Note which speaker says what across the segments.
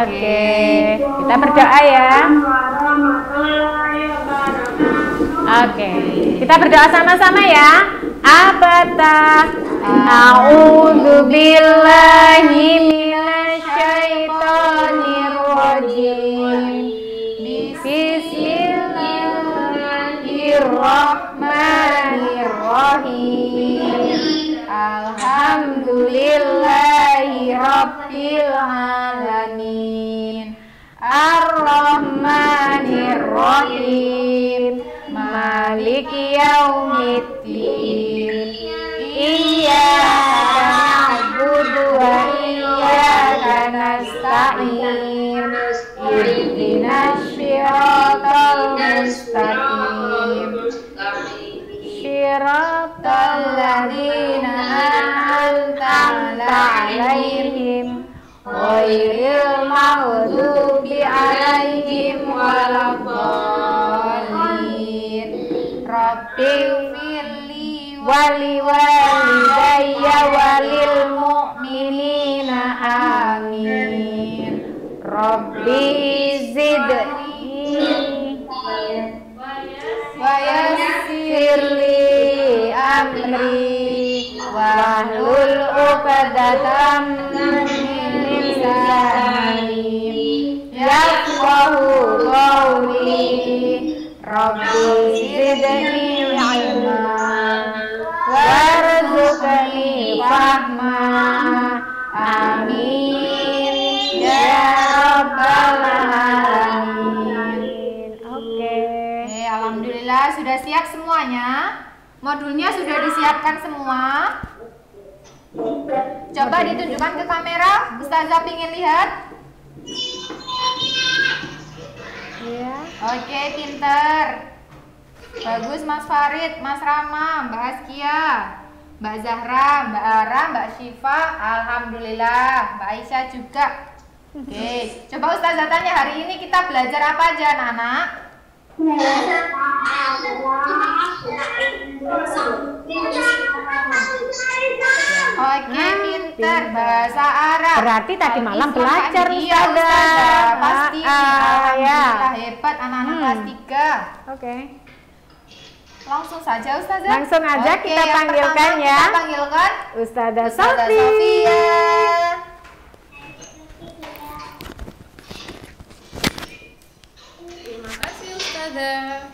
Speaker 1: Oke, kita berdoa ya. Oke, kita berdoa sama-sama ya. Abata, a'udzu billahi minasyaitonir rajim. Bismillahirrahmanirrahim. Alhamdulillahi rabbil alamin. Ar-Rahmanir-Rahim. Maliki yaumiddin. Iyyaka na'budu wa iyyaka nasta'in. Ihdinas siratal mustaqim. Siratal ladzina an'amta 'alaihim ghairil maghdubi 'alaihim waladdallin. Rabbighfirli wa liwalidayya walil mu'minina amin. Rabbi zidni wa yassirli amri wahlul 'uqdatam min lisani yafqahu qawli. Rabbi zidni ilma warzuqni fahma. Amin ya rabbal alamin. Oke, alhamdulillah sudah siap semuanya. Modulnya sudah disiapkan semua. Coba ditunjukkan ke kamera. Ustazah ingin lihat. Ya. Oke, pinter. Bagus Mas Farid, Mas Rama, Mbak Askia, Mbak Zahra, Mbak Ara, Mbak Syifa. Alhamdulillah. Mbak Aisyah juga. Oke, coba Ustazah tanya, hari ini kita belajar apa aja anak-anak? Oke, pinter. Bahasa Arab.
Speaker 2: Berarti tadi malam belajar
Speaker 1: Ustazah. Pasti.
Speaker 2: Ya.
Speaker 1: Alhamdulillah hebat anak-anak kelas 3.
Speaker 2: Oke.
Speaker 1: Langsung saja Ustazah.
Speaker 2: Langsung aja. Oke, kita panggilkan ya.
Speaker 1: Kita panggilkan
Speaker 2: Ustazah
Speaker 1: Sofia.
Speaker 3: Terima kasih Ustazah.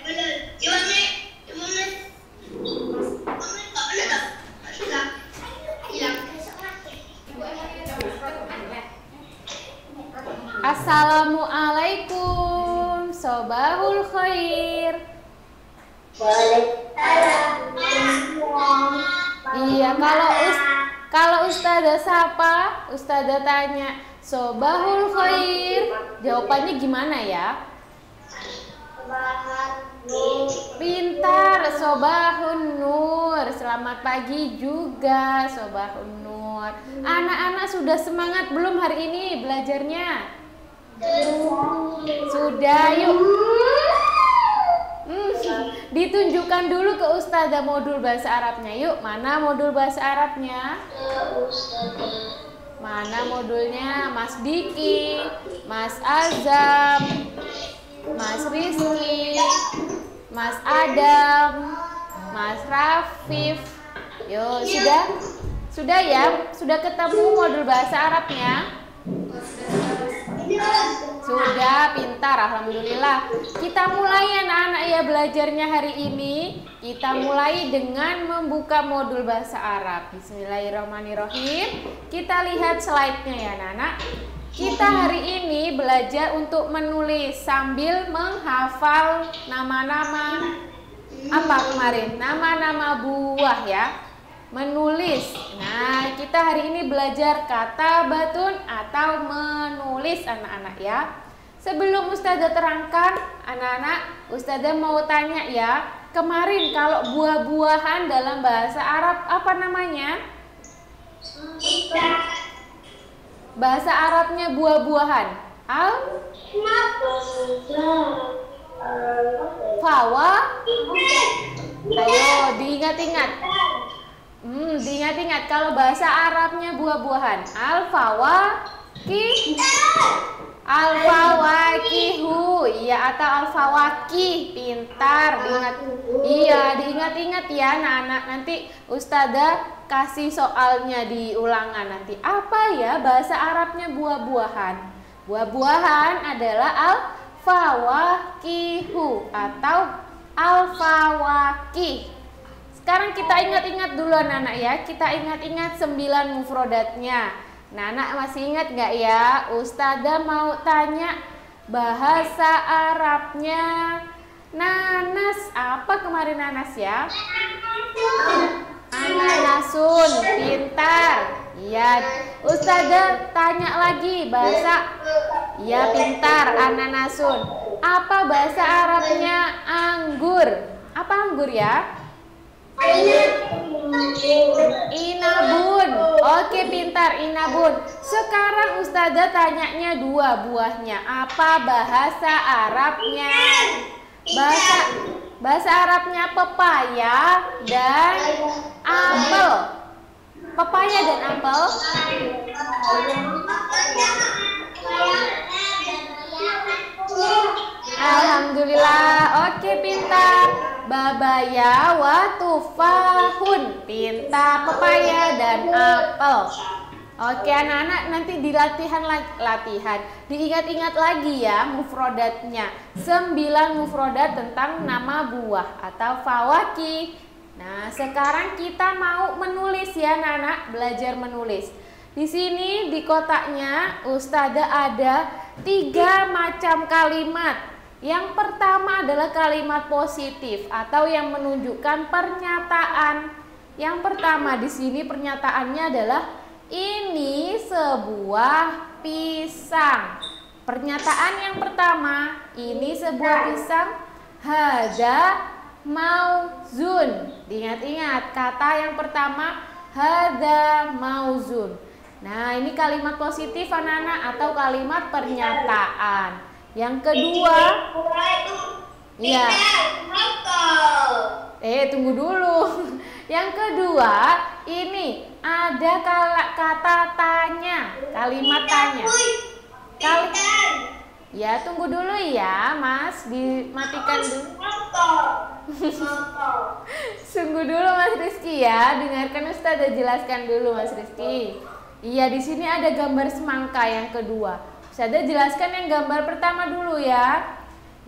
Speaker 3: Assalamualaikum
Speaker 4: sobahul khair. Iya, kalau Ustazah sapa, Ustazah tanya sobahul khair, jawabannya gimana ya? Pintar, sobahun nur. Selamat pagi juga, sobahun nur. Anak-anak sudah semangat belum hari ini belajarnya? Sudah, yuk. Ditunjukkan dulu ke Ustazah modul bahasa Arabnya. Yuk, mana modul bahasa Arabnya? Mana modulnya? Mas Diki, Mas Azam, Mas Rizky, Mas Adam, Mas Rafif. Yo, sudah ya? Sudah ketemu modul bahasa Arabnya? Sudah, pintar, alhamdulillah. Kita mulai anak-anak ya belajarnya hari ini. Kita mulai dengan membuka modul bahasa Arab. Bismillahirrahmanirrahim. Kita lihat slide-nya ya anak-anak. Kita hari ini belajar untuk menulis sambil menghafal nama-nama apa kemarin? Nama-nama buah ya. Menulis. Nah, kita hari ini belajar kata batun atau menulis anak-anak ya. Sebelum Ustazah terangkan, anak-anak, Ustazah mau tanya ya. Kemarin kalau buah-buahan dalam bahasa Arab apa namanya? Bahasa Arabnya buah-buahan. Fawa. Ayo diingat-ingat. Diingat-ingat kalau bahasa Arabnya buah-buahan. Al-fawakihu. Iya, atau al-fawakih. Pintar, diingat-ingat ya anak-anak. Nanti Ustazah kasih soalnya di ulangan nanti. Apa ya bahasa Arabnya buah-buahan? Buah-buahan adalah al-fawakihu atau al-fawakih. Sekarang kita ingat-ingat dulu anak-anak ya. Kita ingat-ingat 9 mufrodatnya. Nah, anak masih ingat nggak ya? Ustazah mau tanya bahasa Arabnya nanas. Apa kemarin nanas ya? Ananasun. Pintar. Iya. Ustazah tanya lagi bahasa. Iya, pintar. Ananasun. Apa bahasa Arabnya anggur? Apa anggur ya? Inabun. Oke, pintar, inabun. Sekarang Ustazah tanyanya 2 buahnya. Apa bahasa Arabnya? Bahasa Arabnya pepaya dan apel. Pepaya dan apel. Alhamdulillah. Oke, pintar. Babaya wa tufahun. Pintar, pepaya dan apel. Oke anak-anak, nanti di latihan. Diingat-ingat lagi ya mufrodatnya. 9 mufrodat tentang nama buah atau fawaki. Nah, sekarang kita mau menulis ya anak-anak, belajar menulis. Di sini di kotaknya Ustazah ada 3 macam kalimat. Yang pertama adalah kalimat positif atau yang menunjukkan pernyataan. Yang pertama di sini pernyataannya adalah ini sebuah pisang. Pernyataan yang pertama, ini sebuah pisang. Hadza mauzun. Diingat-ingat kata yang pertama hadza mauzun. Nah, ini kalimat positif anak-anak atau kalimat pernyataan. Yang kedua, ya. Tunggu dulu. Yang kedua, ini ada kata tanya, kalimat tanya. Ya, tunggu dulu ya, Mas, dimatikan dulu. Tunggu dulu Mas Rizky ya, dengarkan Ustazah jelaskan dulu Mas Rizky. Iya, di sini ada gambar semangka yang kedua. Ustazah jelaskan yang gambar pertama dulu ya.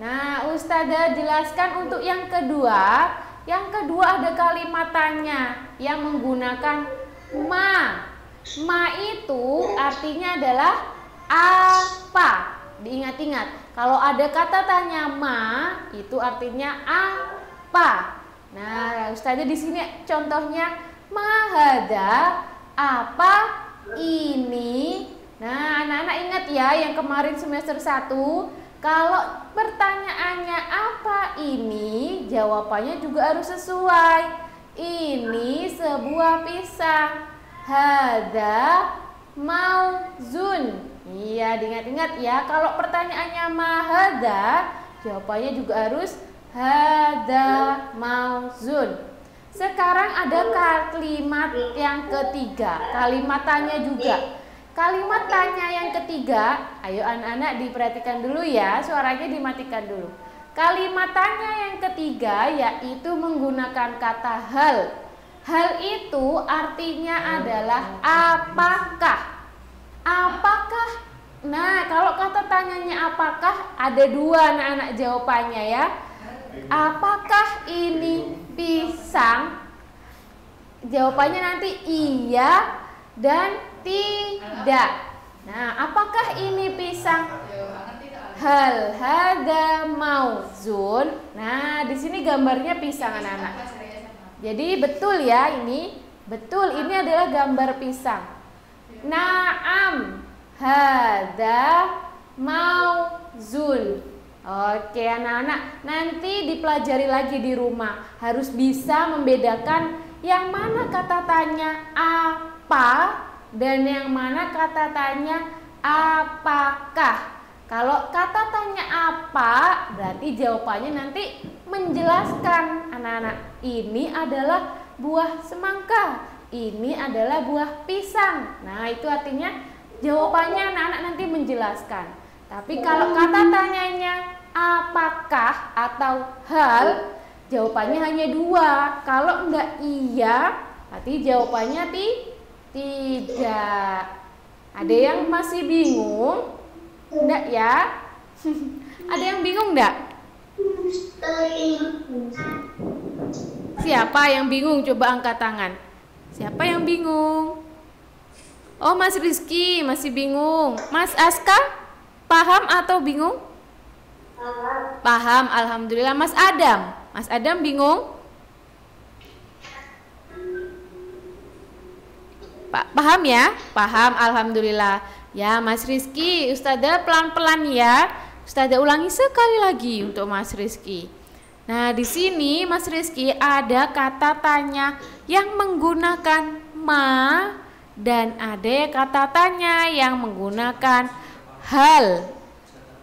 Speaker 4: Nah, Ustazah jelaskan untuk yang kedua. Yang kedua ada kalimat tanya yang menggunakan ma. Ma itu artinya adalah apa. Diingat-ingat. Kalau ada kata tanya ma, itu artinya apa. Nah, Ustazah di sini contohnya ma hada, apa ini. Nah, anak-anak ingat ya yang kemarin semester 1, kalau pertanyaannya apa ini, jawabannya juga harus sesuai. Ini sebuah pisang. Hada mauzun. Iya, diingat-ingat ya. Kalau pertanyaannya mahada, jawabannya juga harus hada mauzun. Sekarang ada kalimat yang ketiga. Kalimat tanya juga. Kalimat tanya yang ketiga, ayo anak-anak diperhatikan dulu ya, suaranya dimatikan dulu. Kalimat tanya yang ketiga yaitu menggunakan kata hal. Hal itu artinya adalah apakah. Apakah? Nah, kalau kata tanyanya apakah, ada dua anak-anak jawabannya ya. Apakah ini pisang? Jawabannya nanti iya dan tidak. Nah, apakah ini pisang? Hal hada mauzun. Nah, di sini gambarnya pisang anak-anak. Jadi betul ya ini. Betul, ini adalah gambar pisang. Naam hada mauzun. Oke anak-anak, nanti dipelajari lagi di rumah. Harus bisa membedakan yang mana kata tanya apa dan yang mana kata tanya apakah. Kalau kata tanya apa, berarti jawabannya nanti menjelaskan anak-anak. Ini adalah buah semangka, ini adalah buah pisang. Nah, itu artinya jawabannya anak-anak nanti menjelaskan. Tapi kalau kata tanyanya apakah atau hal, jawabannya hanya dua. Kalau enggak iya, berarti jawabannya tidak. Ada yang masih bingung? Enggak ya? Ada yang bingung enggak? Siapa yang bingung? Coba angkat tangan. Siapa yang bingung? Oh, Mas Rizky masih bingung. Mas Aska paham atau bingung? Paham, alhamdulillah. Mas Adam bingung? Paham ya? Paham, alhamdulillah. Ya, Mas Rizky, Ustazah pelan-pelan ya. Ustazah ulangi sekali lagi untuk Mas Rizky. Nah, di sini Mas Rizky ada kata tanya yang menggunakan ma dan ada kata tanya yang menggunakan hal.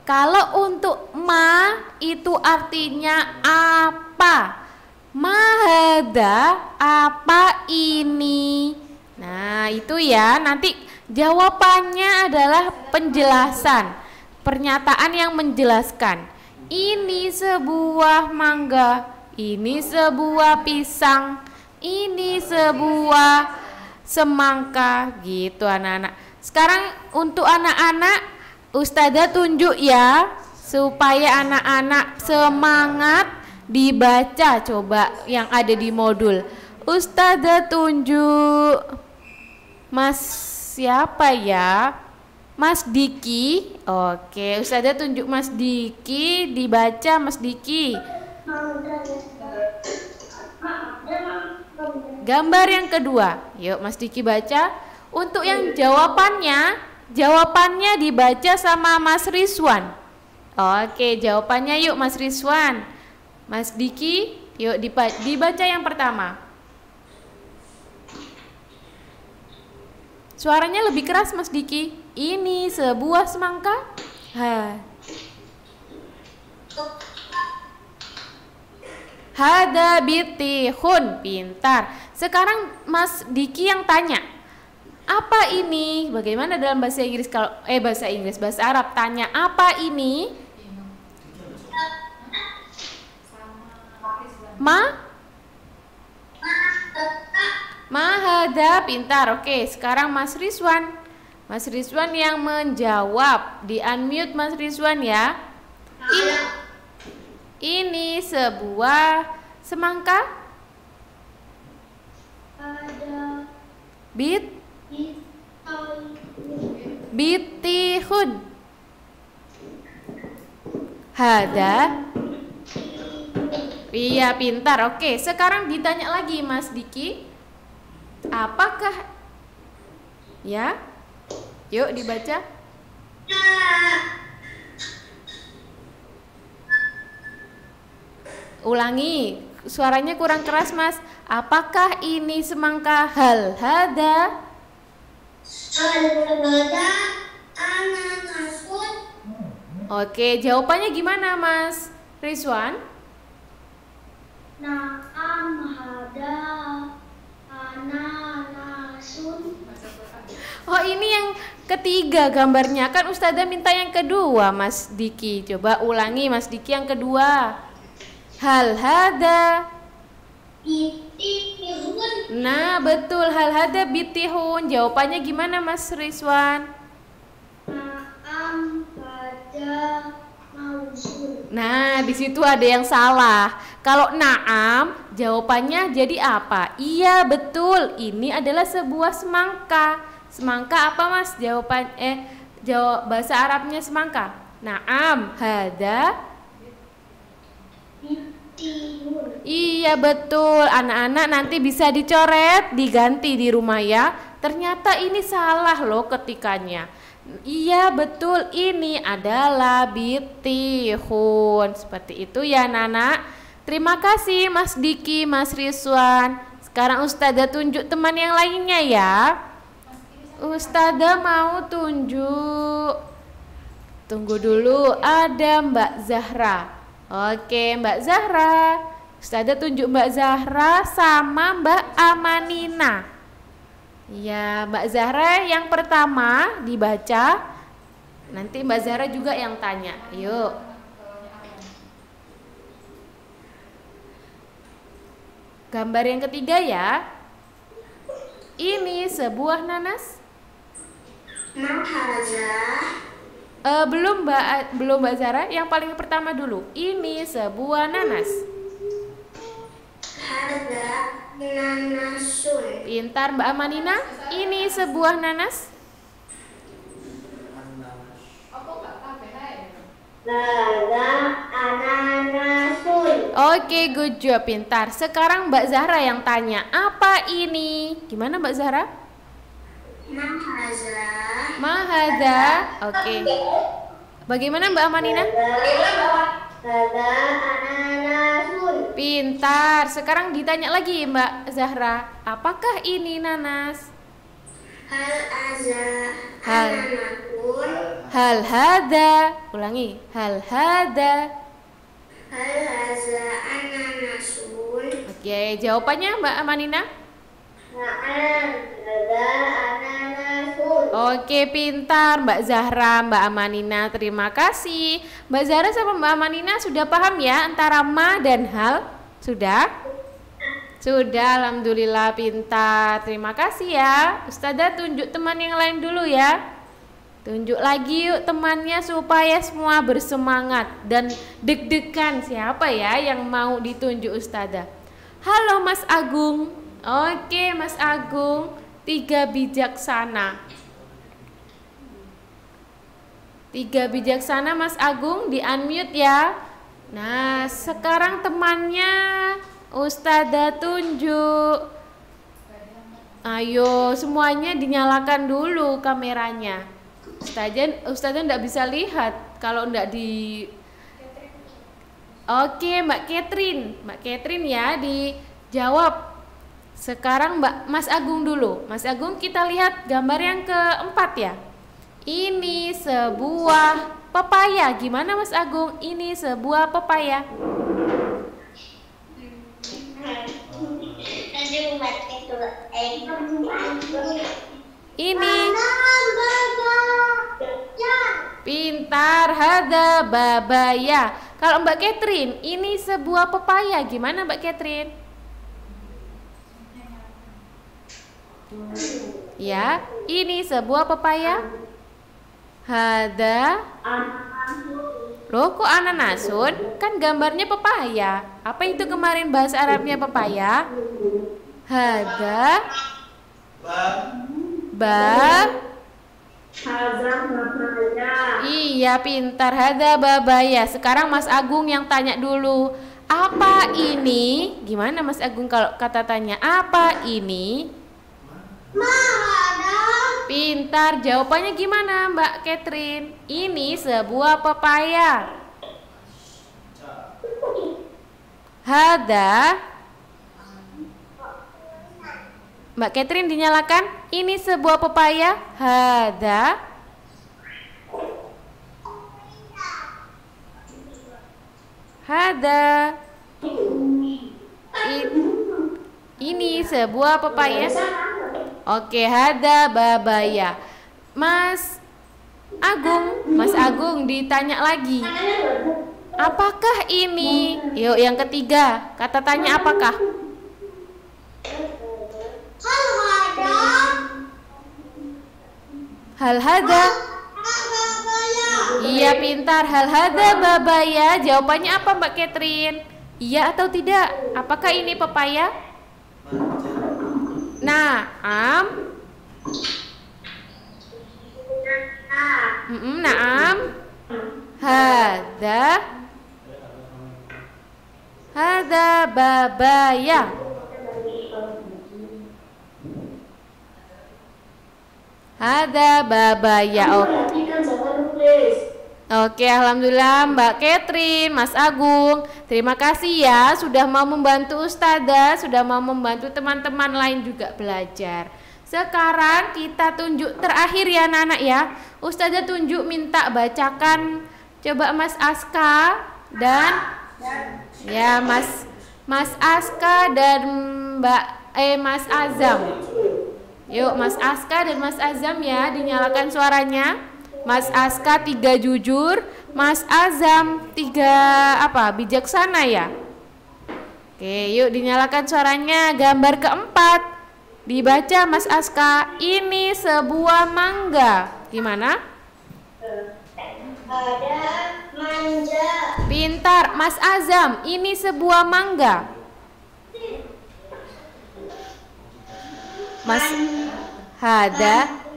Speaker 4: Kalau untuk ma itu artinya apa? Mahada, apa ini? Nah, itu ya. Nanti jawabannya adalah penjelasan, pernyataan yang menjelaskan. Ini sebuah mangga, ini sebuah pisang, ini sebuah semangka, gitu anak-anak. Sekarang untuk anak-anak, Ustazah tunjuk ya, supaya anak-anak semangat dibaca. Coba yang ada di modul. Ustazah tunjuk Mas siapa ya? Mas Diki. Oke, Ustazah tunjuk Mas Diki, dibaca Mas Diki. Gambar yang kedua. Yuk Mas Diki baca. Untuk yang jawabannya dibaca sama Mas Rizwan. Oke, jawabannya yuk Mas Rizwan. Mas Diki, yuk dibaca yang pertama. Suaranya lebih keras Mas Diki. Ini sebuah semangka. Hada bitihun, pintar. Sekarang Mas Diki yang tanya. Apa ini? Bagaimana dalam bahasa Inggris kalau bahasa Arab tanya apa ini? Mahada, pintar. Oke, sekarang Mas Rizwan. Mas Rizwan yang menjawab. Di unmute Mas Rizwan ya. Ini sebuah semangka. Bitihun. Hada. Iya, pintar. Oke, sekarang ditanya lagi Mas Diki. Apakah ya? Yuk dibaca. Ulangi, suaranya kurang keras Mas. Apakah ini semangka? Hal hada.
Speaker 5: Hal hada ananasun.
Speaker 4: Oke, jawabannya gimana Mas Rizwan?
Speaker 5: Na'am hada ananasun.
Speaker 4: Oh, ini yang ketiga gambarnya. Kan Ustazah minta yang kedua Mas Diki. Coba ulangi Mas Diki yang kedua. Hal hada.
Speaker 5: Bitihun.
Speaker 4: Nah, betul, hal hada bitihun. Jawabannya gimana Mas Rizwan?
Speaker 5: Na'am hada mausul.
Speaker 4: Nah, di situ ada yang salah. Kalau na'am, jawabannya jadi apa? Iya, betul. Ini adalah sebuah semangka. Semangka apa Mas? Jawab bahasa Arabnya semangka. Na'am, hada.
Speaker 5: Bitihun.
Speaker 4: Iya, betul. Anak-anak nanti bisa dicoret, diganti di rumah ya. Ternyata ini salah loh ketikannya. Iya, betul. Ini adalah bitihun. Seperti itu ya, Nana. Terima kasih Mas Diki, Mas Rizwan. Sekarang Ustazah tunjuk teman yang lainnya ya. Ustazah mau tunjuk. Tunggu dulu, ada Mbak Zahra. Oke, Mbak Zahra. Ustazah tunjuk Mbak Zahra sama Mbak Amanina. Ya, Mbak Zahra yang pertama dibaca. Nanti Mbak Zahra juga yang tanya. Yuk. Gambar yang ketiga ya. Ini sebuah nanas. Belum Mbak Zahra, yang paling pertama dulu. Ini sebuah nanas.
Speaker 5: Hada nanasun.
Speaker 4: Pintar Mbak Amanina. Ini sebuah nanas.
Speaker 5: Hada ananasun.
Speaker 4: Oke, good job, pintar. Sekarang Mbak Zahra yang tanya, apa ini? Gimana Mbak Zahra?
Speaker 5: Mahaza.
Speaker 4: Mahada. Oke. Bagaimana Mbak Amanina?
Speaker 5: Hada ananasun.
Speaker 4: Pintar. Sekarang ditanya lagi Mbak Zahra, apakah ini nanas?
Speaker 5: Hal ananasun.
Speaker 4: Hal hada. Ulangi. Hal hada.
Speaker 5: Hal haza ananasun.
Speaker 4: Oke, jawabannya Mbak Amanina?
Speaker 5: Na'am hada ananasun.
Speaker 4: Oke, pintar Mbak Zahra, Mbak Amanina. Terima kasih. Mbak Zahra sama Mbak Amanina sudah paham ya antara ma dan hal? Sudah? Sudah, alhamdulillah, pintar. Terima kasih ya. Ustazah tunjuk teman yang lain dulu ya. Tunjuk lagi yuk temannya supaya semua bersemangat dan deg-degan. Siapa ya yang mau ditunjuk Ustazah? Halo Mas Agung. Oke Mas Agung, 3 bijaksana. 3 bijaksana Mas Agung, di unmute ya. Nah, sekarang temannya Ustazah tunjuk. Ayo semuanya dinyalakan dulu kameranya. Ustazah enggak bisa lihat kalau enggak di. Oke, Mbak Catherine ya dijawab. Sekarang Mas Agung dulu. Mas Agung, kita lihat gambar yang keempat ya. Ini sebuah pepaya. Gimana Mas Agung? Ini sebuah pepaya. Ini pintar, hada babaya. Kalau Mbak Catherine, ini sebuah pepaya. Gimana Mbak Catherine? Ya, ini sebuah pepaya. Hada. Loh, kok ananasun? Kan gambarnya pepaya. Apa itu kemarin bahasa Arabnya pepaya? Hada.
Speaker 5: Hadza babaya.
Speaker 4: Iya, pintar. Hadza babaya. Sekarang Mas Agung yang tanya dulu. Apa ini? Gimana Mas Agung kalau kata tanya? Apa ini?
Speaker 5: Ma hadza.
Speaker 4: Pintar. Jawabannya gimana Mbak Catherine? Ini sebuah pepaya. Hadza. Mbak Catherine dinyalakan. Ini sebuah pepaya. Hadza. Hadza. Ini sebuah pepaya. Oke, hadza babaya. Mas Agung ditanya lagi. Apakah ini? Yuk yang ketiga, kata tanya apakah? Hal hadza. Iya, pintar. Hal hadza babaya. Jawabannya apa Mbak Catherine? Iya atau tidak? Apakah ini pepaya? Naam. Naam. Hadza babaya. Hadza babaya. Oke, alhamdulillah Mbak Catherine, Mas Agung. Terima kasih ya sudah mau membantu Ustazah, sudah mau membantu teman-teman lain juga belajar. Sekarang kita tunjuk terakhir ya anak-anak ya. Ustazah tunjuk minta bacakan coba Mas Aska dan ya Mas Aska dan Mas Azam. Yuk Mas Aska dan Mas Azam ya, dinyalakan suaranya. Mas Aska 3 jujur, Mas Azam 3 bijaksana ya. Oke, yuk dinyalakan suaranya. Gambar keempat dibaca Mas Aska. Ini sebuah mangga. Gimana?
Speaker 5: Ada manja.
Speaker 4: Pintar. Mas Azam, ini sebuah mangga. Mas Hada.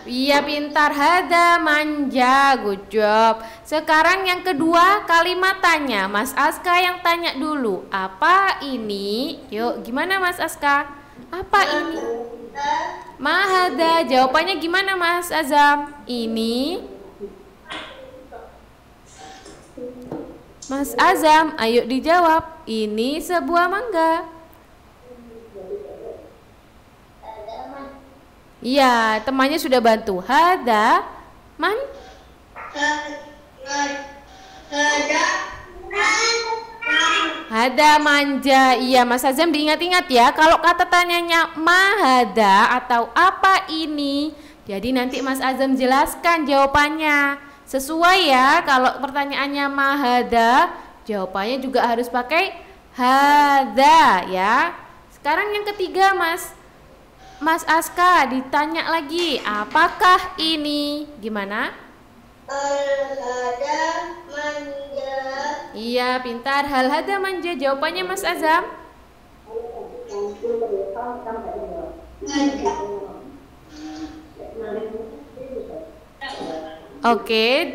Speaker 4: Iya, pintar. Hada manja. Good job. Sekarang yang kedua, kalimat tanya. Mas Aska yang tanya dulu. Apa ini? Yuk, gimana Mas Aska? Apa ini? Mahada. Jawabannya gimana Mas Azam? Ini. Mas Azam, ayo dijawab. Ini sebuah mangga. Iya, temannya sudah bantu. Hada Hada manja. Iya, Mas Azam diingat-ingat ya. Kalau kata tanyanya mahada atau apa ini, jadi nanti Mas Azam jelaskan jawabannya. Sesuai ya, kalau pertanyaannya mahada, jawabannya juga harus pakai hada ya. Sekarang yang ketiga Mas Aska ditanya lagi, apakah ini? Gimana?
Speaker 5: Hada manja.
Speaker 4: Iya, pintar. Hal hada manja. Jawabannya Mas Azam? Oke.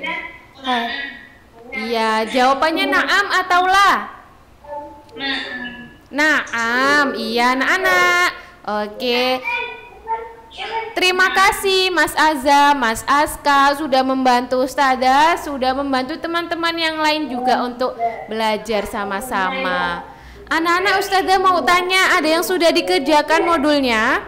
Speaker 4: Iya, jawabannya naam atau la? Naam. Iya, anak-anak. Oke. Terima kasih Mas Azam, Mas Aska sudah membantu Ustazah, sudah membantu teman-teman yang lain juga untuk belajar sama-sama. Anak-anak, Ustazah mau tanya, ada yang sudah dikerjakan modulnya?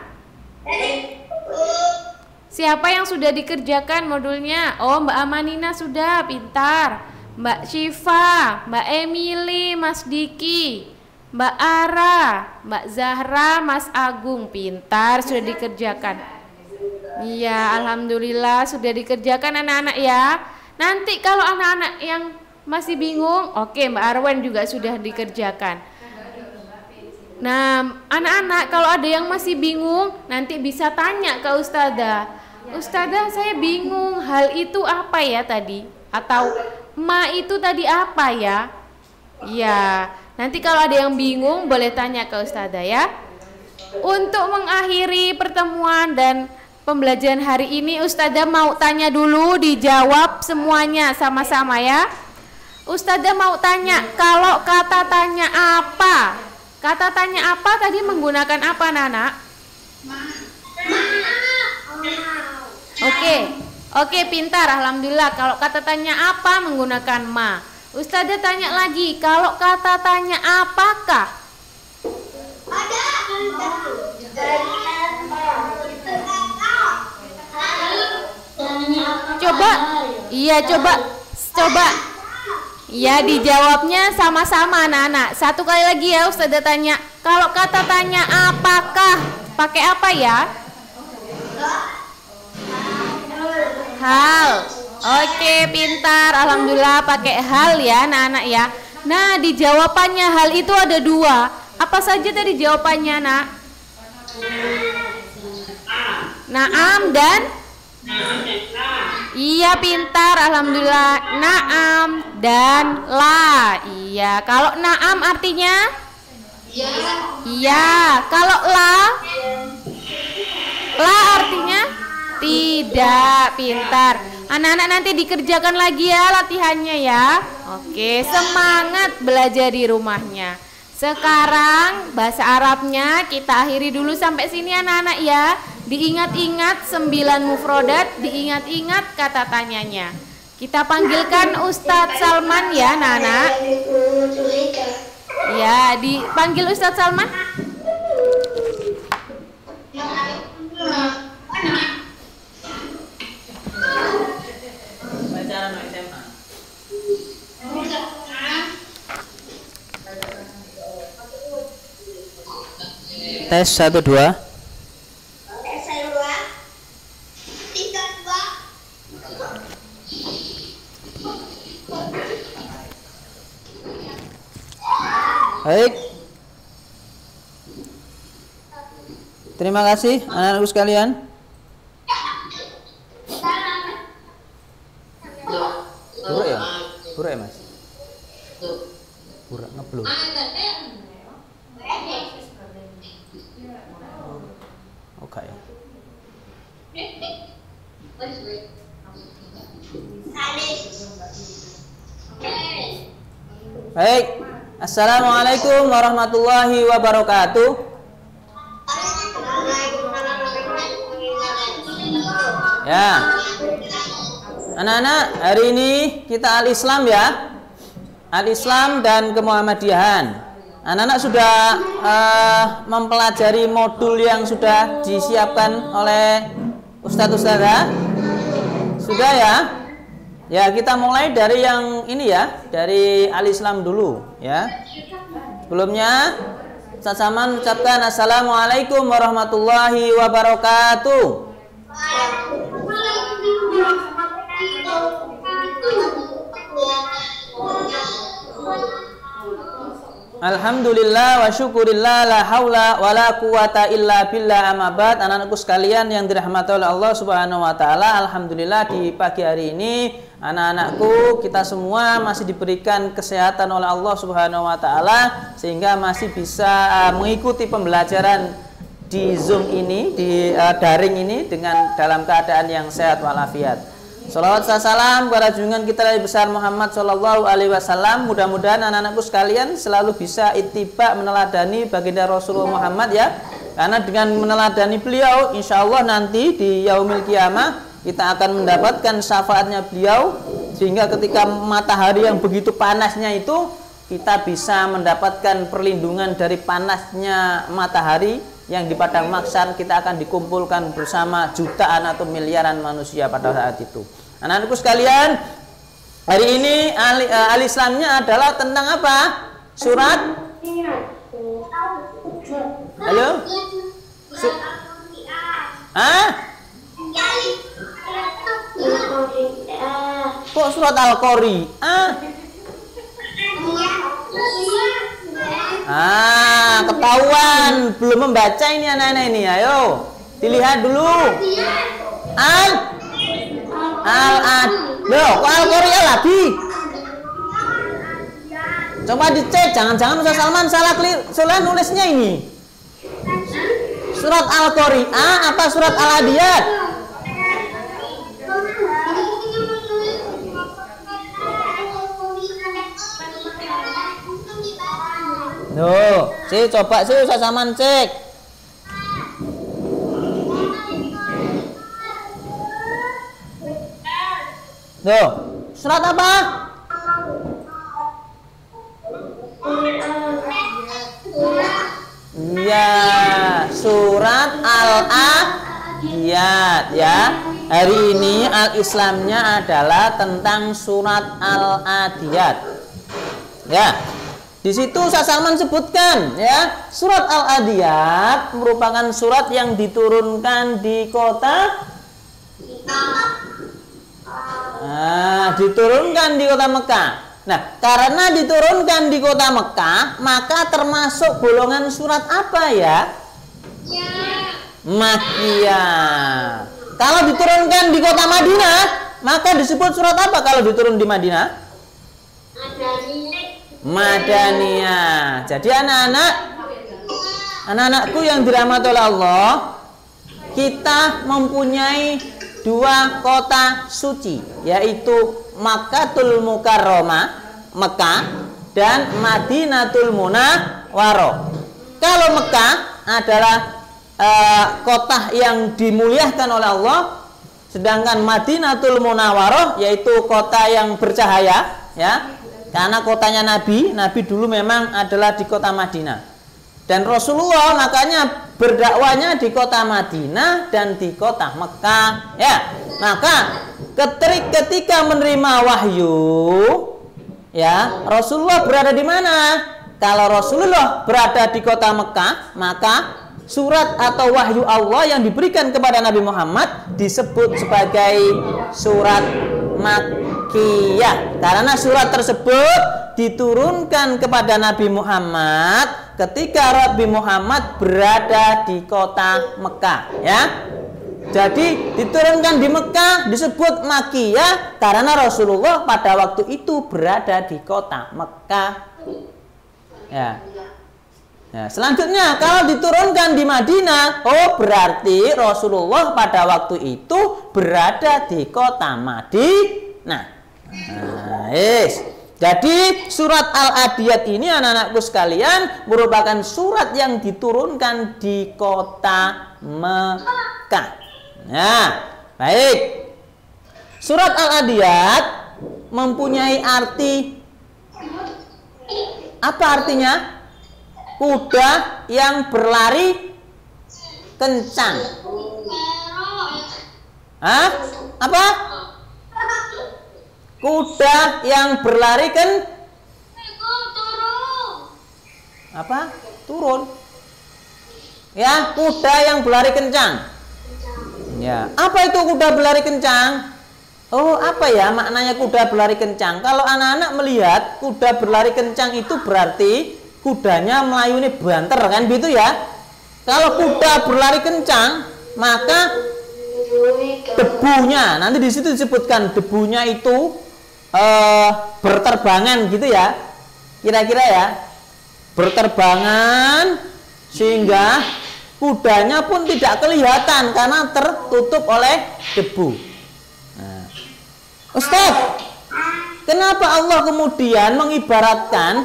Speaker 4: Siapa yang sudah dikerjakan modulnya? Oh, Mbak Amanina sudah, pintar. Mbak Syifa, Mbak Emily, Mas Diki, Mbak Ara, Mbak Zahra, Mas Agung, pintar, sudah dikerjakan. Iya, alhamdulillah sudah dikerjakan anak-anak ya. Nanti kalau anak-anak yang masih bingung, oke, Mbak Arwen juga sudah dikerjakan. Nah, anak-anak kalau ada yang masih bingung, nanti bisa tanya ke Ustazah. Ustazah, saya bingung, hal itu apa ya tadi? Atau ma itu tadi apa ya? Iya. Nanti kalau ada yang bingung boleh tanya ke Ustazah ya. Untuk mengakhiri pertemuan dan pembelajaran hari ini, Ustazah mau tanya dulu, dijawab semuanya sama-sama ya. Ustazah mau tanya, kalau kata tanya apa? Kata tanya apa tadi menggunakan apa, Nana? Oke, pintar, alhamdulillah. Kalau kata tanya apa menggunakan ma. Ustazah tanya lagi, kalau kata tanya apakah? Coba. Ya, dijawabnya sama-sama anak-anak. Satu kali lagi ya, Ustazah tanya. Kalau kata tanya apakah, pakai apa ya? Hal. Oke, pintar. Alhamdulillah pakai hal ya anak-anak ya. Nah, di jawabannya hal itu ada dua. Apa saja tadi jawabannya, Nak? Naam dan? Iya, pintar. Alhamdulillah. Naam dan la. Iya. Kalau naam artinya? Iya. Kalau la? La artinya? Tidak. Pintar. Anak-anak nanti dikerjakan lagi ya latihannya ya. Oke, semangat belajar di rumahnya. Sekarang bahasa Arabnya kita akhiri dulu sampai sini anak-anak ya. Diingat-ingat 9 mufrodat, diingat-ingat kata tanyanya. Kita panggilkan Ustadz Salman ya anak-anak. Ya, dipanggil Ustadz Salman.
Speaker 6: Tes 1 2. Baik. Terima kasih anak-anakku sekalian. Buruk ya? Buruk ya, Mas? Buruk ngeblur. Oke ya. Baik. Assalamualaikum warahmatullahi wabarakatuh. Ya. Anak-anak, hari ini kita Al-Islam ya. Al-Islam dan kemuhammadiyahan. Anak-anak sudah mempelajari modul yang sudah disiapkan oleh Ustadz-Ustadzah? Sudah ya? Ya, kita mulai dari yang ini ya, dari Al-Islam dulu ya. Sebelumnya Ustadz Salman ucapkan Assalamualaikum warahmatullahi wabarakatuh. Alhamdulillah wa syukurillah la haula wa la quwata illa billah, amma ba'd. Anak-anakku sekalian yang dirahmati oleh Allah Subhanahu wa taala, alhamdulillah di pagi hari ini anak-anakku kita semua masih diberikan kesehatan oleh Allah Subhanahu wa taala sehingga masih bisa mengikuti pembelajaran di Zoom ini, di daring ini dengan dalam keadaan yang sehat walafiat. Salawat salam kepada junjungan kita Nabi besar Muhammad Shallallahu Alaihi Wasallam. Mudah-mudahan anak-anakku sekalian selalu bisa ittiba meneladani baginda Rasulullah Muhammad ya. Karena dengan meneladani beliau, insya Allah nanti di yaumil qiyamah kita akan mendapatkan syafaatnya beliau, sehingga ketika matahari yang begitu panasnya itu kita bisa mendapatkan perlindungan dari panasnya matahari yang di padang mahsyar. Kita akan dikumpulkan bersama jutaan atau miliaran manusia pada saat itu. Anak-anakku sekalian, hari ini Al-Islamnya adalah tentang apa? Surat? Halo? Kok surat Al-Qari'ah? Ketahuan belum membaca ini anak-anak ini. Ayo dilihat dulu. Loh, kok Al-Qari'ah lagi? Coba dicek, jangan-jangan Ustaz Salman salah nulisnya ini. Surat Al-Qari'ah apa surat Al-Adiyat? Loh, coba sih Ustaz Saman cek. Loh, surat apa? Ya, surat Al-Adiyat ya. Hari ini al-Islamnya adalah tentang surat Al-Adiyat. Ya. Di situ Ustaz Salman sebutkan ya, surat Al-Adiyat merupakan surat yang diturunkan di kota diturunkan di kota Mekah. Nah, karena diturunkan di kota Mekah, maka termasuk golongan surat apa ya? Makkiyah. Kalau diturunkan di kota Madinah, maka disebut surat apa kalau diturun di Madinah? Madaniyah. Jadi anak-anakku yang dirahmati oleh Allah, kita mempunyai dua kota suci, yaitu Makkatul Mukarramah, Mekah, dan Madinatul Munawwarah. Kalau Mekah adalah kota yang dimuliakan oleh Allah, sedangkan Madinatul Munawwarah yaitu kota yang bercahaya, ya. Karena kotanya Nabi dulu memang adalah di kota Madinah. Dan Rasulullah makanya berdakwanya di kota Madinah dan di kota Mekah, ya. Maka ketika menerima wahyu, ya, Rasulullah berada di mana? Kalau Rasulullah berada di kota Mekah, maka surat atau wahyu Allah yang diberikan kepada Nabi Muhammad disebut sebagai surat Makkiyah, karena surat tersebut diturunkan kepada Nabi Muhammad ketika Nabi Muhammad berada di kota Mekah, ya. Jadi diturunkan di Mekah disebut Makkiyah karena Rasulullah pada waktu itu berada di kota Mekah, ya. Nah, selanjutnya kalau diturunkan di Madinah, berarti Rasulullah pada waktu itu berada di kota Madinah. Jadi surat Al-Adiyat ini anak-anakku sekalian merupakan surat yang diturunkan di kota Mekah. Nah, baik. Surat Al-Adiyat mempunyai arti apa artinya? Kuda yang berlari kencang. Hah? Apa? Kuda yang berlari apa? Turun. Ya, kuda yang berlari kencang. Ya, apa itu kuda berlari kencang? Oh, apa ya maknanya kuda berlari kencang? Kalau anak-anak melihat kuda berlari kencang itu berarti kudanya melayuni banter, kan gitu ya. Kalau kuda berlari kencang, maka debunya, nanti di situ disebutkan debunya itu berterbangan gitu ya. Kira-kira ya. Berterbangan sehingga kudanya pun tidak kelihatan karena tertutup oleh debu. Nah, Ustaz, kenapa Allah kemudian mengibaratkan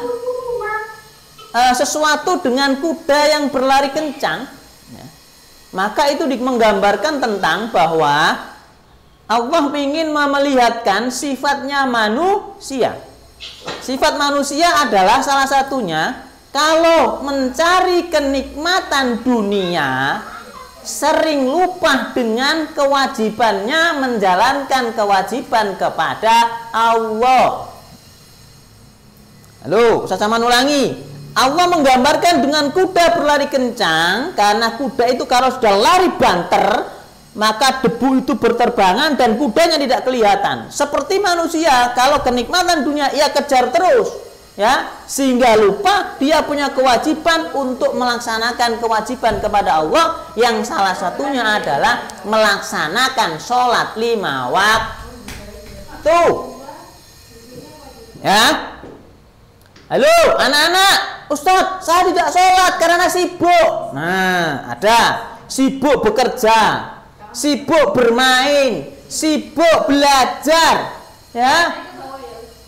Speaker 6: sesuatu dengan kuda yang berlari kencang, ya, maka itu menggambarkan tentang bahwa Allah ingin memelihatkan sifatnya manusia. Sifat manusia adalah salah satunya kalau mencari kenikmatan dunia sering lupa dengan kewajibannya menjalankan kewajiban kepada Allah. Halo, saya sama ulangi. Allah menggambarkan dengan kuda berlari kencang karena kuda itu kalau sudah lari banter maka debu itu berterbangan dan kudanya tidak kelihatan. Seperti manusia kalau kenikmatan dunia ia kejar terus, ya, sehingga lupa dia punya kewajiban untuk melaksanakan kewajiban kepada Allah yang salah satunya adalah melaksanakan sholat 5 waktu. Ya. Halo anak-anak, Ustadz, saya tidak sholat karena sibuk. Nah, ada sibuk bekerja, sibuk bermain, sibuk belajar, ya.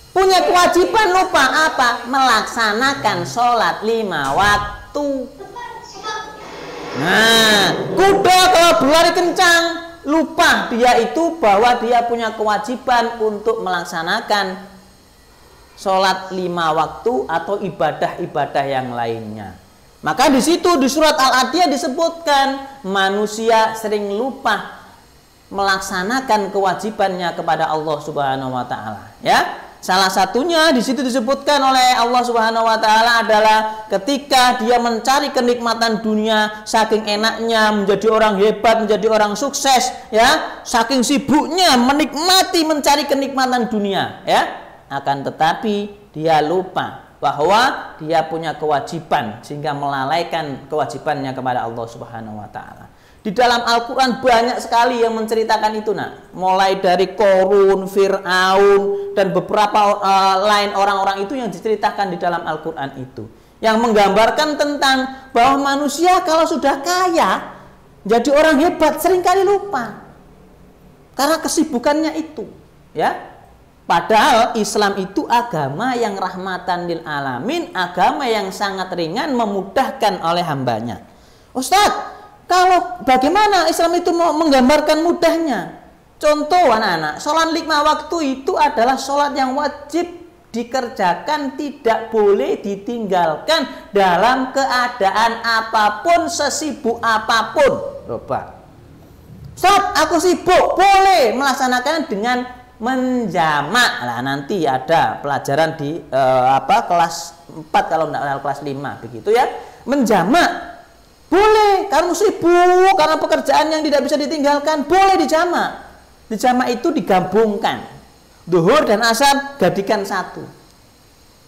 Speaker 6: Punya kewajiban lupa apa? Melaksanakan sholat 5 waktu. Nah, kuda kalau berlari kencang, lupa dia itu bahwa dia punya kewajiban untuk melaksanakan sholat 5 waktu atau ibadah-ibadah yang lainnya. Maka di situ di surat Al-Adiyah disebutkan manusia sering lupa melaksanakan kewajibannya kepada Allah Subhanahu wa taala, ya. Salah satunya di situ disebutkan oleh Allah Subhanahu wa taala adalah ketika dia mencari kenikmatan dunia, saking enaknya menjadi orang hebat, menjadi orang sukses, ya, saking sibuknya menikmati mencari kenikmatan dunia, ya. Akan tetapi dia lupa bahwa dia punya kewajiban sehingga melalaikan kewajibannya kepada Allah Subhanahu wa taala. Di dalam Al-Quran banyak sekali yang menceritakan itu, nak. Mulai dari Korun, Fir'aun, dan beberapa lain orang-orang itu yang diceritakan di dalam Al-Quran itu. Yang menggambarkan tentang bahwa manusia kalau sudah kaya, jadi orang hebat, seringkali lupa. Karena kesibukannya itu, ya. Padahal Islam itu agama yang rahmatan lil alamin, agama yang sangat ringan, memudahkan oleh hambanya. Ustadz, kalau bagaimana Islam itu mau menggambarkan mudahnya? Contoh anak-anak, sholat 5 waktu itu adalah sholat yang wajib dikerjakan, tidak boleh ditinggalkan dalam keadaan apapun, sesibuk apapun. Coba, Ustaz, aku sibuk, boleh melaksanakan dengan menjamak. Nah, nanti ada pelajaran di kelas 4 kalau tidak kelas 5 begitu, ya. Menjamak boleh, kamu sibuk karena pekerjaan yang tidak bisa ditinggalkan, boleh dijamak. Dijamak itu digabungkan, duhur dan asar jadikan satu.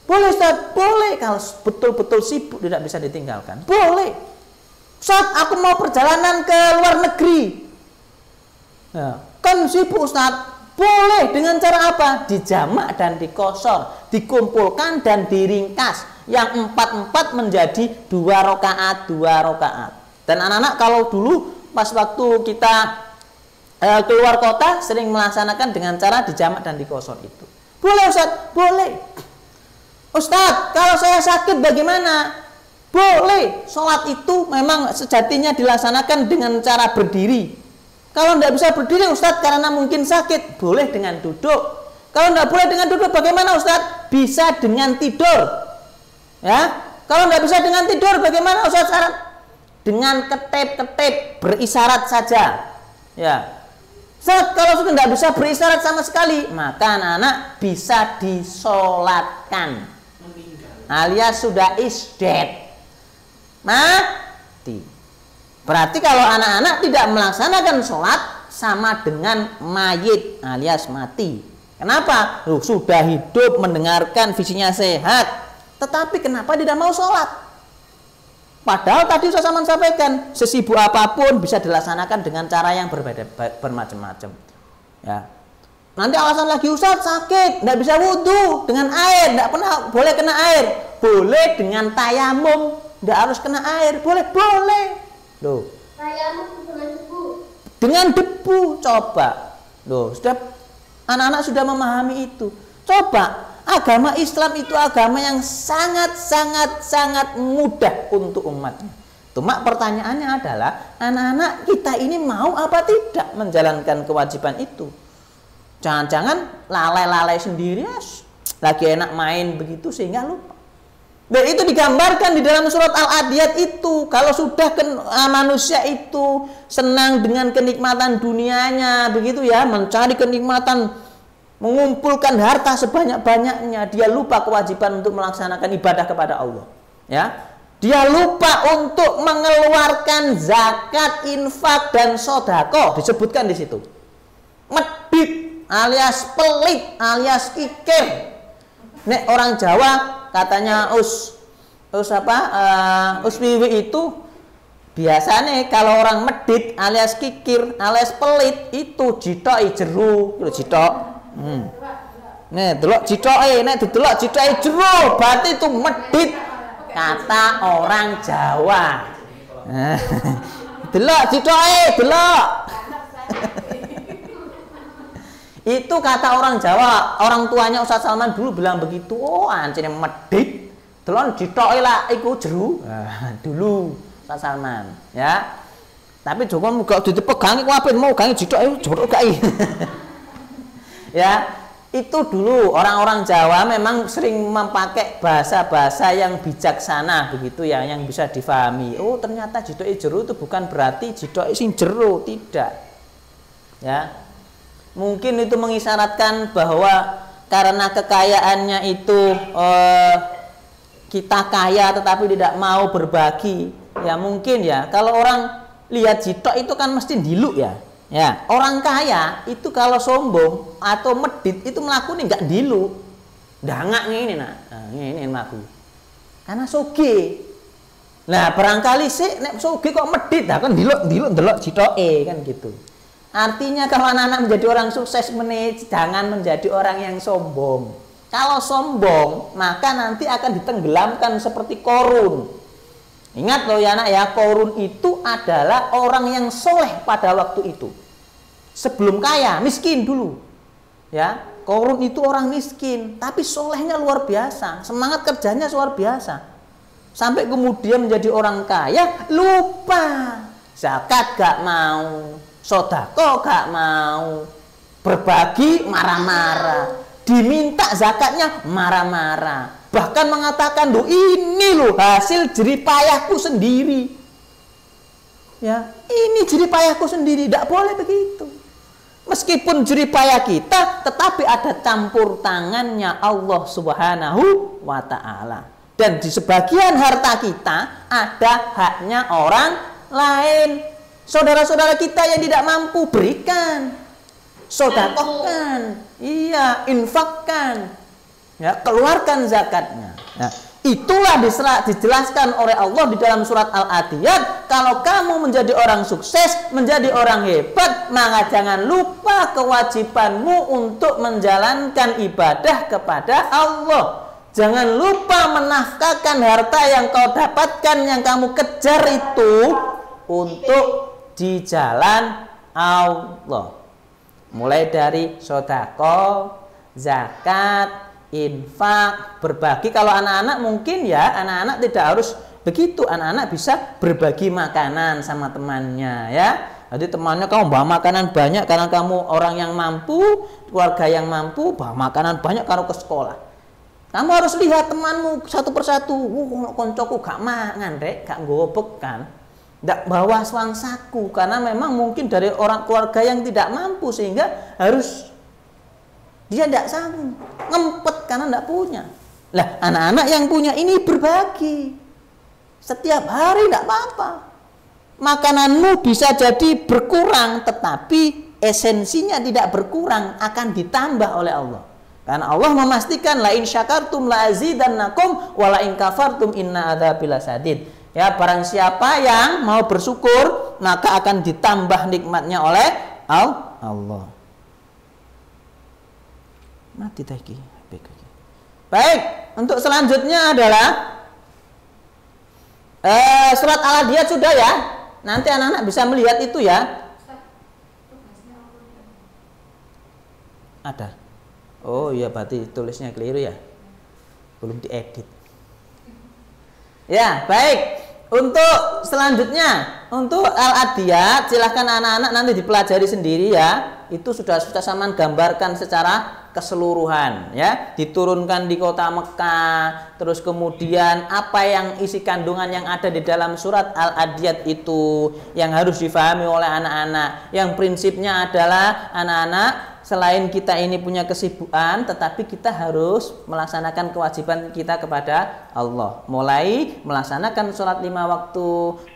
Speaker 6: Boleh Ustaz, boleh kalau betul-betul sibuk tidak bisa ditinggalkan, boleh. Ustaz, aku mau perjalanan ke luar negeri, ya, kan sibuk Ustaz. Boleh, dengan cara apa? Dijamak dan dikosor, dikumpulkan dan diringkas. Yang 4-4 menjadi 2 rakaat, 2 rakaat. Dan anak-anak kalau dulu pas waktu kita keluar kota sering melaksanakan dengan cara dijamak dan dikosor itu. Boleh Ustaz? Boleh. Ustaz, kalau saya sakit bagaimana? Boleh. Sholat itu memang sejatinya dilaksanakan dengan cara berdiri. Kalau tidak bisa berdiri Ustaz karena mungkin sakit, boleh dengan duduk. Kalau tidak boleh dengan duduk bagaimana Ustaz? Bisa dengan tidur. Ya, kalau nggak bisa dengan tidur bagaimana Ustaz? Dengan ketep-ketep berisyarat saja. Ya, Ustaz, kalau sudah nggak bisa berisyarat sama sekali, maka anak-anak bisa disolatkan, alias sudah isdet, mati. Berarti kalau anak-anak tidak melaksanakan sholat sama dengan mayit alias mati. Kenapa? Sudah hidup, mendengarkan, visinya sehat, tetapi kenapa tidak mau sholat? Padahal tadi saya sampaikan, sesibuk apapun bisa dilaksanakan dengan cara yang berbeda, bermacam-macam. Ya. Nanti alasan lagi, Ustaz sakit, tidak bisa wudhu dengan air, tidak pernah boleh kena air. Boleh dengan tayamum, tidak harus kena air, boleh. Loh.
Speaker 5: Tayamum dengan debu.
Speaker 6: Dengan debu, coba. Loh, sudah anak-anak sudah memahami itu. Coba. Agama Islam itu agama yang sangat mudah untuk umatnya. Cuma pertanyaannya adalah anak-anak kita ini mau apa tidak menjalankan kewajiban itu. Jangan-jangan lalai-lalai sendiri, lagi enak main begitu sehingga lupa. Dan itu digambarkan di dalam surat Al-Adiyat itu. Kalau sudah manusia itu senang dengan kenikmatan dunianya begitu ya, mencari kenikmatan, mengumpulkan harta sebanyak-banyaknya, dia lupa kewajiban untuk melaksanakan ibadah kepada Allah. Ya, dia lupa untuk mengeluarkan zakat, infak dan sedekah, disebutkan di situ. Medit alias pelit alias kikir. Nek orang Jawa katanya us wiwi itu biasanya kalau orang medit alias kikir alias pelit itu jitoki jeru, jitok. Nih, delok citoke, nek didelok citoke jero, berarti itu medit. kata orang Jawa. Delok citoke, delok. Itu kata orang Jawa. Orang tuanya Ustaz Salman dulu bilang begitu. Oh, ancene medhit. Delok citoke lah iku jeru. Dulu Ustaz Salman, ya. Tapi Joko muga dipegangi ku apik mau gangi citoke jorok gak. Ya, itu dulu orang-orang Jawa memang sering memakai bahasa-bahasa yang bijaksana begitu ya, yang bisa difahami. Oh, ternyata jidoke jero itu bukan berarti jidoke sing jero, tidak. Ya. Mungkin itu mengisyaratkan bahwa karena kekayaannya itu kita kaya tetapi tidak mau berbagi. Ya mungkin ya, kalau orang lihat jidok itu kan mesti diluk ya. Ya, orang kaya itu kalau sombong atau medit itu melakukan nggak dilu, dangak ini nah ini melaku, karena soge. Nah barangkali sih nek soge kok medit, nah kan delok jidoke kan gitu. Artinya kalau anak-anak menjadi orang sukses jangan menjadi orang yang sombong. Kalau sombong maka nanti akan ditenggelamkan seperti Korun. Ingat loh ya anak ya, Korun itu adalah orang yang soleh pada waktu itu. Sebelum kaya, miskin dulu. Ya, Korun itu orang miskin, tapi solehnya luar biasa, semangat kerjanya luar biasa. Sampai kemudian menjadi orang kaya, lupa zakat gak mau, sodako gak mau, berbagi marah-marah, diminta zakatnya marah-marah. Bahkan mengatakan, "Duh, ini loh hasil jeripayahku sendiri." Ya, ini jeripayahku sendiri, tidak boleh begitu. Meskipun jeripayah kita, tetapi ada campur tangannya Allah Subhanahu wa ta'ala. Dan di sebagian harta kita ada haknya orang lain. Saudara-saudara kita yang tidak mampu, berikan, sedekahkan, iya, infakkan. Ya, keluarkan zakatnya. Nah, itulah dijelaskan oleh Allah di dalam surat Al-Adiyat. Kalau kamu menjadi orang sukses, menjadi orang hebat, maka jangan lupa kewajibanmu untuk menjalankan ibadah kepada Allah. Jangan lupa menafkahkan harta yang kau dapatkan, yang kamu kejar itu untuk di jalan Allah. Mulai dari sedekah, zakat, infak, berbagi. Kalau anak-anak mungkin ya, anak-anak tidak harus begitu. Anak-anak bisa berbagi makanan sama temannya ya. Jadi temannya kamu bawa makanan banyak karena kamu orang yang mampu, keluarga yang mampu, bawa makanan banyak kalau ke sekolah. Kamu harus lihat temanmu satu persatu. Koncoku gak mangan rek, gak ngobek kan. Tidak bawa swangsaku karena memang mungkin dari orang keluarga yang tidak mampu sehingga harus dia tidak sanggup, ngempet karena tidak punya. Lah anak-anak yang punya ini berbagi setiap hari, tidak apa-apa. Makananmu bisa jadi berkurang, tetapi esensinya tidak berkurang, akan ditambah oleh Allah. Karena Allah memastikan la in syakartum la azidannakum wa la in kafartum inna adzabi lasadid. Ya, barang siapa yang mau bersyukur maka akan ditambah nikmatnya oleh Allah. Mati lagi. Baik, untuk selanjutnya adalah surat Al-Adiyat sudah ya. Nanti anak-anak bisa melihat itu ya. Ada. Oh iya, berarti tulisnya keliru ya. Belum diedit. Ya, baik. Untuk selanjutnya, untuk Al-Adiyat silahkan anak-anak nanti dipelajari sendiri ya. Itu sudah Saman gambarkan secara keseluruhan ya, diturunkan di kota Mekah, terus kemudian apa yang isi kandungan yang ada di dalam surat Al-Adiyat itu yang harus difahami oleh anak-anak. Yang prinsipnya adalah anak-anak, selain kita ini punya kesibukan, tetapi kita harus melaksanakan kewajiban kita kepada Allah. Mulai melaksanakan sholat 5 waktu,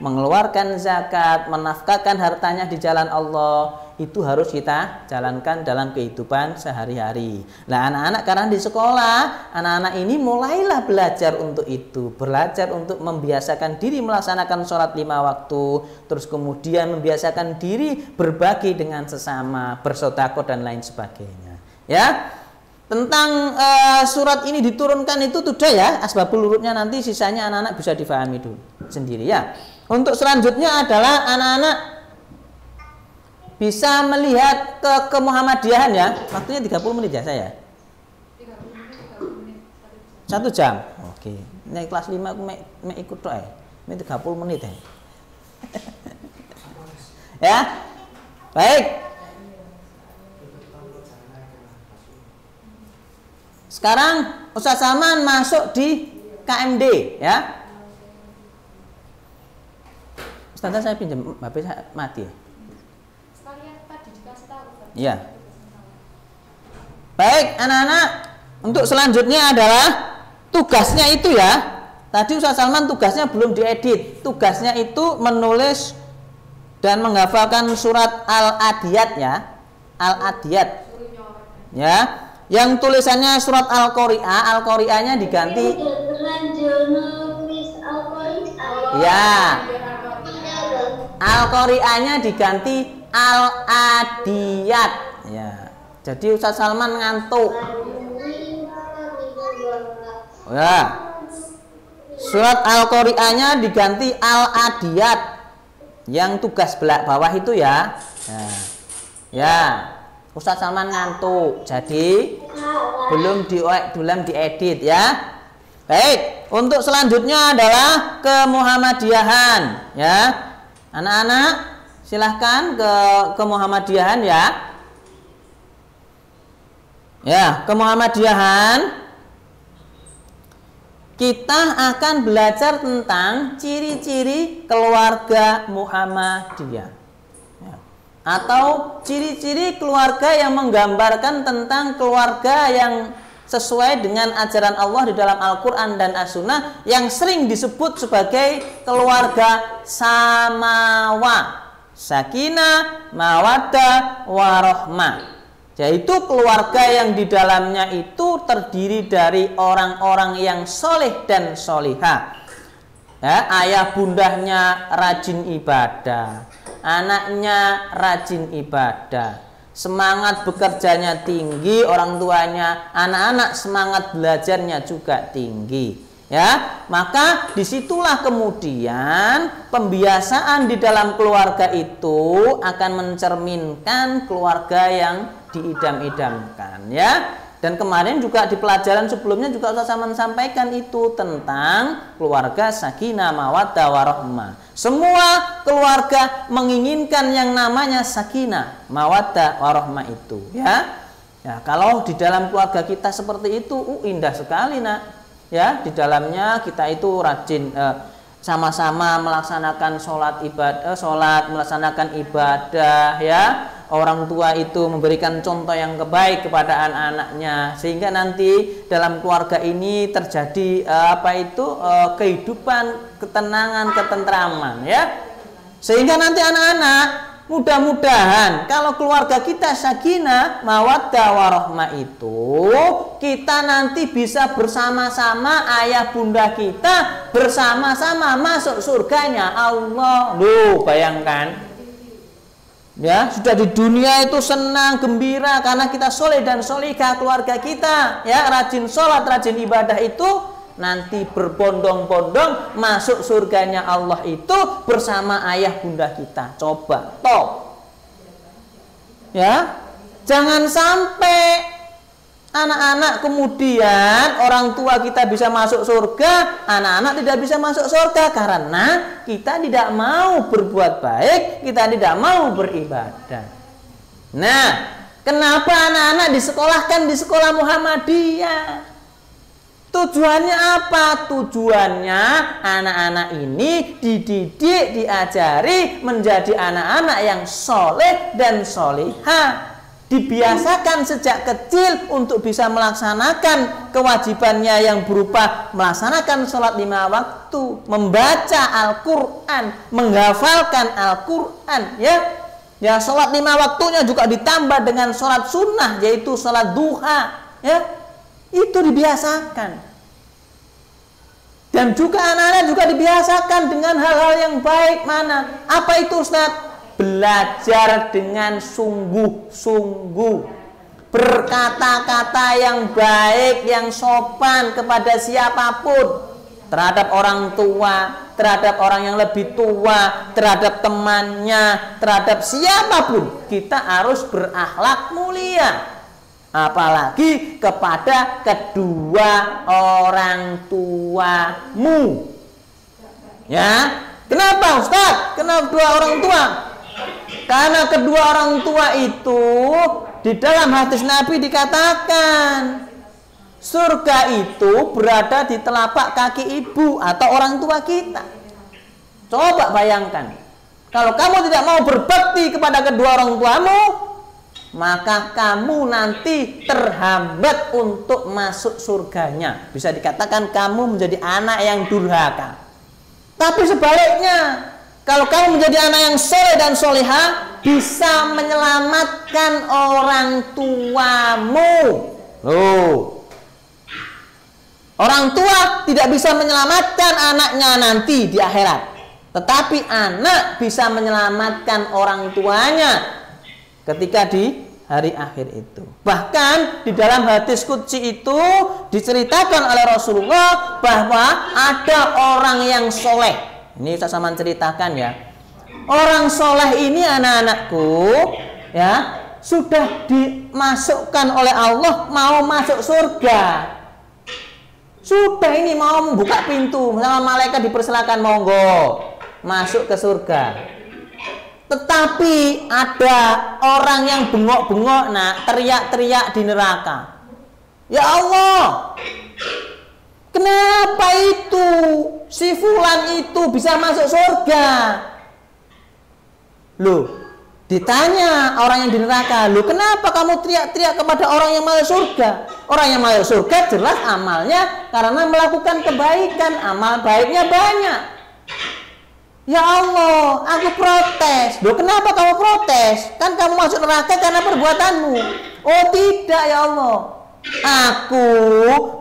Speaker 6: mengeluarkan zakat, menafkahkan hartanya di jalan Allah. Itu harus kita jalankan dalam kehidupan sehari-hari. Nah anak-anak karena di sekolah, anak-anak ini mulailah belajar untuk itu. Belajar untuk membiasakan diri melaksanakan sholat 5 waktu. Terus kemudian membiasakan diri berbagi dengan sesama, bersedekah dan lain sebagainya. Ya. tentang surat ini diturunkan itu sudah ya, asbabul nurulnya, nanti sisanya anak-anak bisa difahami dulu sendiri ya. Untuk selanjutnya adalah anak-anak bisa melihat ke Muhammadiyahan ya. Waktunya 30 menit ya saya. 1 jam. Oke. Nek kelas 5 aku mek ikut tok ya. Mek 30 menit ya. Ya. Baik. Sekarang Ustaz Salman masuk di KMD ya. Ustaz, saya pinjam HP saya mati ya.
Speaker 3: Sekalian tadi dikasih tahu.
Speaker 6: Iya. Baik, anak-anak, untuk selanjutnya adalah tugasnya itu ya. Tadi Ustaz Salman tugasnya belum diedit. Tugasnya itu menulis dan menghafalkan surat Al-Adiyat ya. Al-Adiyat. Ya. Yang tulisannya surat Al-Qari'ah, Al-Qari'ahnya diganti. Ya. Al-Qari'ahnya diganti Al-Adiyat. Ya. Jadi Ustaz Salman ngantuk. Ya. Surat Al-Qari'ahnya diganti Al-Adiyat. Yang tugas bawah itu ya. Nah. Ya. Ustaz Salman ngantuk. Jadi belum diedit ya. Baik, untuk selanjutnya adalah ke Muhammadiyahan ya. Anak-anak silahkan ke Muhammadiyahan ya. Ya, ke Muhammadiyahan. Kita akan belajar tentang ciri-ciri keluarga Muhammadiyah ya. Atau ciri-ciri keluarga yang menggambarkan tentang keluarga yang sesuai dengan ajaran Allah di dalam Al-Quran dan As-Sunnah, yang sering disebut sebagai keluarga samawa, sakinah, mawaddah, warahmah. Yaitu keluarga yang di dalamnya itu terdiri dari orang-orang yang soleh dan solihah ya, ayah bundahnya rajin ibadah, anaknya rajin ibadah, semangat bekerjanya tinggi orang tuanya, anak-anak semangat belajarnya juga tinggi ya. Maka disitulah kemudian pembiasaan di dalam keluarga itu akan mencerminkan keluarga yang diidam-idamkan ya. Dan kemarin juga di pelajaran sebelumnya juga Ustaz Salman sampaikan itu tentang keluarga sakinah, mawaddah, warahmah. Semua keluarga menginginkan yang namanya sakinah, mawaddah, warahmah itu ya. Ya, kalau di dalam keluarga kita seperti itu, indah sekali nak. Ya, di dalamnya kita itu rajin sama-sama melaksanakan sholat melaksanakan ibadah ya. Orang tua itu memberikan contoh yang baik kepada anak-anaknya, sehingga nanti dalam keluarga ini terjadi kehidupan, ketenangan, ketentraman ya. Sehingga nanti anak-anak mudah-mudahan kalau keluarga kita sakinah, mawaddah, warahmah itu, kita nanti bisa bersama-sama ayah bunda kita bersama-sama masuk surganya Allah. Loh, bayangkan. Ya, sudah di dunia itu senang, gembira karena kita soleh dan solihah keluarga kita ya, rajin sholat, rajin ibadah itu, nanti berbondong-bondong masuk surganya Allah itu bersama ayah bunda kita. Coba top ya, jangan sampai anak-anak kemudian orang tua kita bisa masuk surga, anak-anak tidak bisa masuk surga karena kita tidak mau berbuat baik, kita tidak mau beribadah. Nah, kenapa anak-anak disekolahkan di sekolah Muhammadiyah? Tujuannya apa? Tujuannya anak-anak ini dididik, diajari menjadi anak-anak yang soleh dan solihah. Dibiasakan sejak kecil untuk bisa melaksanakan kewajibannya yang berupa melaksanakan sholat 5 waktu, membaca Al-Quran, menghafalkan Al-Quran ya. Ya, sholat 5 waktunya juga ditambah dengan sholat sunnah, yaitu sholat duha ya. Itu dibiasakan. Dan juga anak-anak juga dibiasakan dengan hal-hal yang baik. Mana? Apa itu Ustaz? Belajar dengan sungguh-sungguh, berkata-kata yang baik, yang sopan kepada siapapun, terhadap orang tua, terhadap orang yang lebih tua, terhadap temannya, terhadap siapapun. Kita harus berakhlak mulia, apalagi kepada kedua orang tuamu. Ya, kenapa Ustaz? Kenapa kedua orang tua? Karena kedua orang tua itu di dalam hadis Nabi dikatakan surga itu berada di telapak kaki ibu atau orang tua kita. Coba bayangkan, kalau kamu tidak mau berbakti kepada kedua orang tuamu, maka kamu nanti terhambat untuk masuk surganya. Bisa dikatakan kamu menjadi anak yang durhaka. Tapi sebaliknya, kalau kamu menjadi anak yang soleh dan soleha, bisa menyelamatkan orang tuamu. Loh, orang tua tidak bisa menyelamatkan anaknya nanti di akhirat, tetapi anak bisa menyelamatkan orang tuanya ketika di hari akhir itu. Bahkan di dalam hadis qudsi itu diceritakan oleh Rasulullah bahwa ada orang yang soleh. Ini Ustaz Saman ceritakan ya. Orang soleh ini anak-anakku ya sudah dimasukkan oleh Allah mau masuk surga. Sudah ini mau membuka pintu sama malaikat dipersilakan monggo masuk ke surga. Tetapi ada orang yang bengok-bengok nak teriak-teriak di neraka. Ya Allah, kenapa itu si fulan itu bisa masuk surga? Loh, ditanya orang yang di neraka, loh kenapa kamu teriak-teriak kepada orang yang masuk surga? Orang yang masuk surga jelas amalnya karena melakukan kebaikan, amal baiknya banyak. Ya Allah, aku protes. Loh kenapa kamu protes? Kan kamu masuk neraka karena perbuatanmu. Oh tidak ya Allah, aku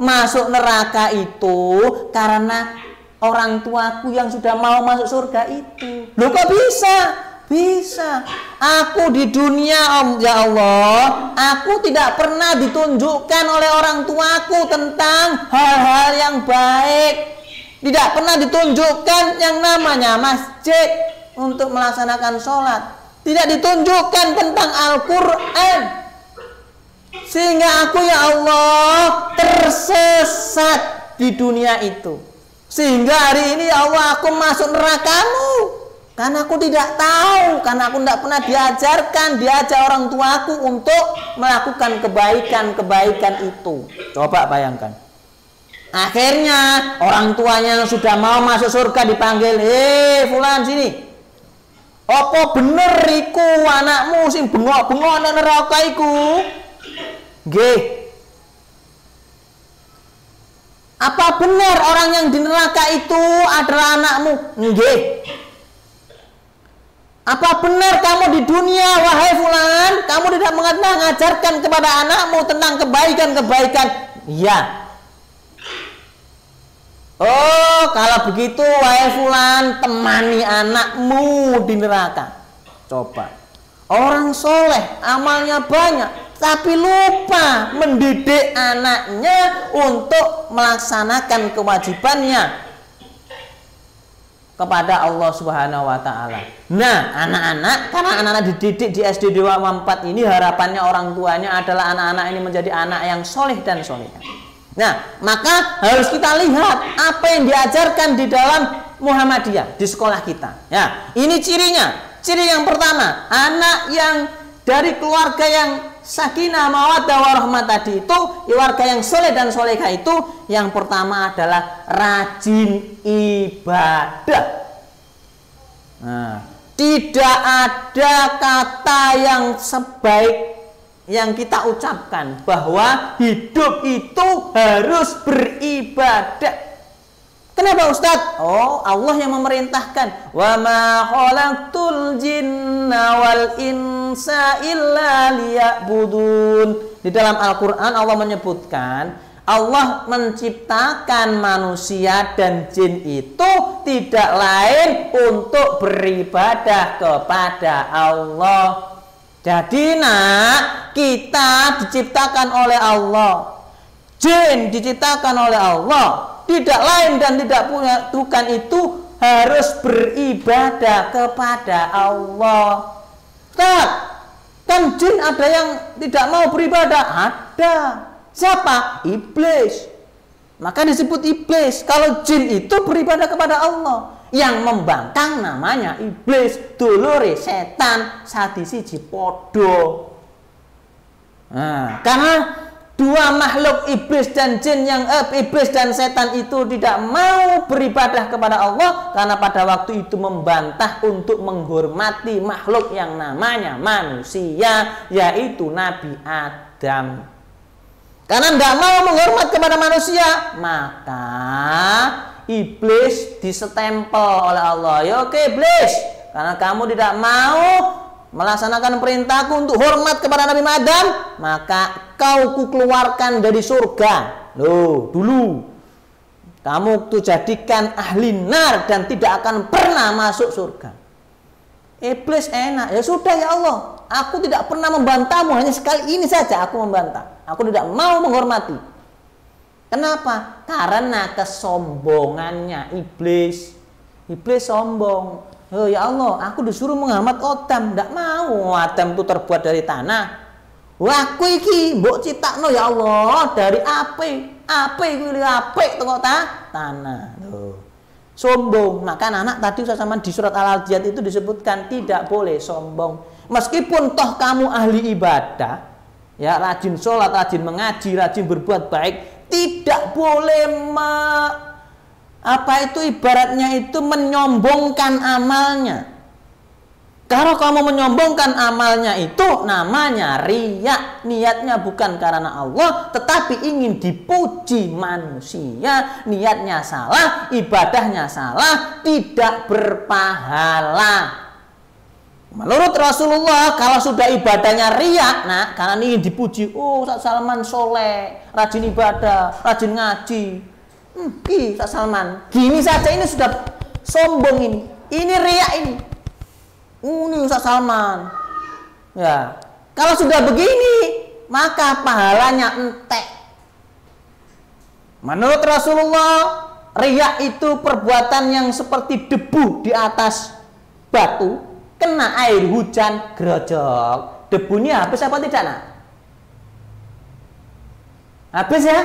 Speaker 6: masuk neraka itu karena orang tuaku yang sudah mau masuk surga itu. Loh kok bisa? Bisa. Aku di dunia ya Allah, aku tidak pernah ditunjukkan oleh orang tuaku tentang hal-hal yang baik. Tidak pernah ditunjukkan yang namanya masjid untuk melaksanakan sholat. Tidak ditunjukkan tentang Al-Quran. Sehingga aku ya Allah tersesat di dunia itu. Sehingga hari ini ya Allah aku masuk nerakamu. Karena aku tidak tahu. Karena aku tidak pernah diajar orang tuaku untuk melakukan kebaikan-kebaikan itu. Coba bayangkan. Akhirnya orang tuanya yang sudah mau masuk surga dipanggil, fulan sini. Apa bener iku anakmu sing bengok-bengok nang neraka iku? Nggih. Apa benar orang yang di neraka itu adalah anakmu? Nggih. Apa benar kamu di dunia wahai fulan, kamu tidak mengajarkan kepada anakmu tentang kebaikan-kebaikan? Iya. Oh, kalau begitu wahai fulan, temani anakmu di neraka. Coba. Orang soleh, amalnya banyak, tapi lupa mendidik anaknya untuk melaksanakan kewajibannya kepada Allah Subhanahu wa taala. Nah, anak-anak, karena anak-anak dididik di SD Dewa 4 ini harapannya orang tuanya adalah anak-anak ini menjadi anak yang soleh dan solehah. Nah, maka harus kita lihat apa yang diajarkan di dalam Muhammadiyah di sekolah kita. Ya, ini cirinya. Ciri yang pertama, anak yang dari keluarga yang sakinah mawaddah warahmah tadi itu, keluarga yang soleh dan solehah itu, yang pertama adalah rajin ibadah. Nah, tidak ada kata yang sebaik yang kita ucapkan bahwa hidup itu harus beribadah. Kenapa Ustadz? Oh, Allah yang memerintahkan. Wa ma khalaqtul jinna wal insa illa liya'budun. Di dalam Al-Qur'an Allah menyebutkan, Allah menciptakan manusia dan jin itu tidak lain untuk beribadah kepada Allah. Jadi nak, kita diciptakan oleh Allah, jin diciptakan oleh Allah, tidak lain dan tidak punya bukan itu harus beribadah kepada Allah. Ustaz, kan jin ada yang tidak mau beribadah? Ada. Siapa? Iblis. Maka disebut iblis. Kalau jin itu beribadah kepada Allah, yang membangkang namanya iblis, dulure setan, sadisi jipodo. Nah, karena dua makhluk iblis dan jin yang iblis dan setan itu tidak mau beribadah kepada Allah karena pada waktu itu membantah untuk menghormati makhluk yang namanya manusia, yaitu Nabi Adam. Karena tidak mau menghormat kepada manusia, maka iblis disetempel oleh Allah. Ya oke iblis, karena kamu tidak mau melaksanakan perintahku untuk hormat kepada Nabi Adam, maka kau kukeluarkan dari surga. Loh, dulu kamu tuh jadikan ahli nar dan tidak akan pernah masuk surga. Iblis enak, ya sudah ya Allah, aku tidak pernah membantahmu, hanya sekali ini saja aku membantah. Aku tidak mau menghormati. Kenapa? Karena kesombongannya iblis. Iblis sombong. Oh ya Allah, aku disuruh menghormat Adam, tidak mau. Adam itu terbuat dari tanah. Wah, aku iki mbok ciptakno ya Allah dari api. Api kuwi apik teko tanah. Tuh. Sombong. Maka anak tadi sama di surat Al-Adiyat itu disebutkan tidak boleh sombong. Meskipun toh kamu ahli ibadah, ya rajin sholat, rajin mengaji, rajin berbuat baik, tidak boleh ibaratnya itu menyombongkan amalnya. Kalau kamu menyombongkan amalnya itu namanya riya, niatnya bukan karena Allah tetapi ingin dipuji manusia, niatnya salah, ibadahnya salah, tidak berpahala. Menurut Rasulullah, kalau sudah ibadahnya riya, nah karena ingin dipuji, oh Ustaz Salman soleh, rajin ibadah, rajin ngaji. Ustaz Salman, gini saja ini sudah sombong ini riya ini. Ini Ustaz Salman. Ya, kalau sudah begini, maka pahalanya entek. Menurut Rasulullah, riya itu perbuatan yang seperti debu di atas batu, kena air hujan gerojok, debunya habis apa tidak nak? Habis ya?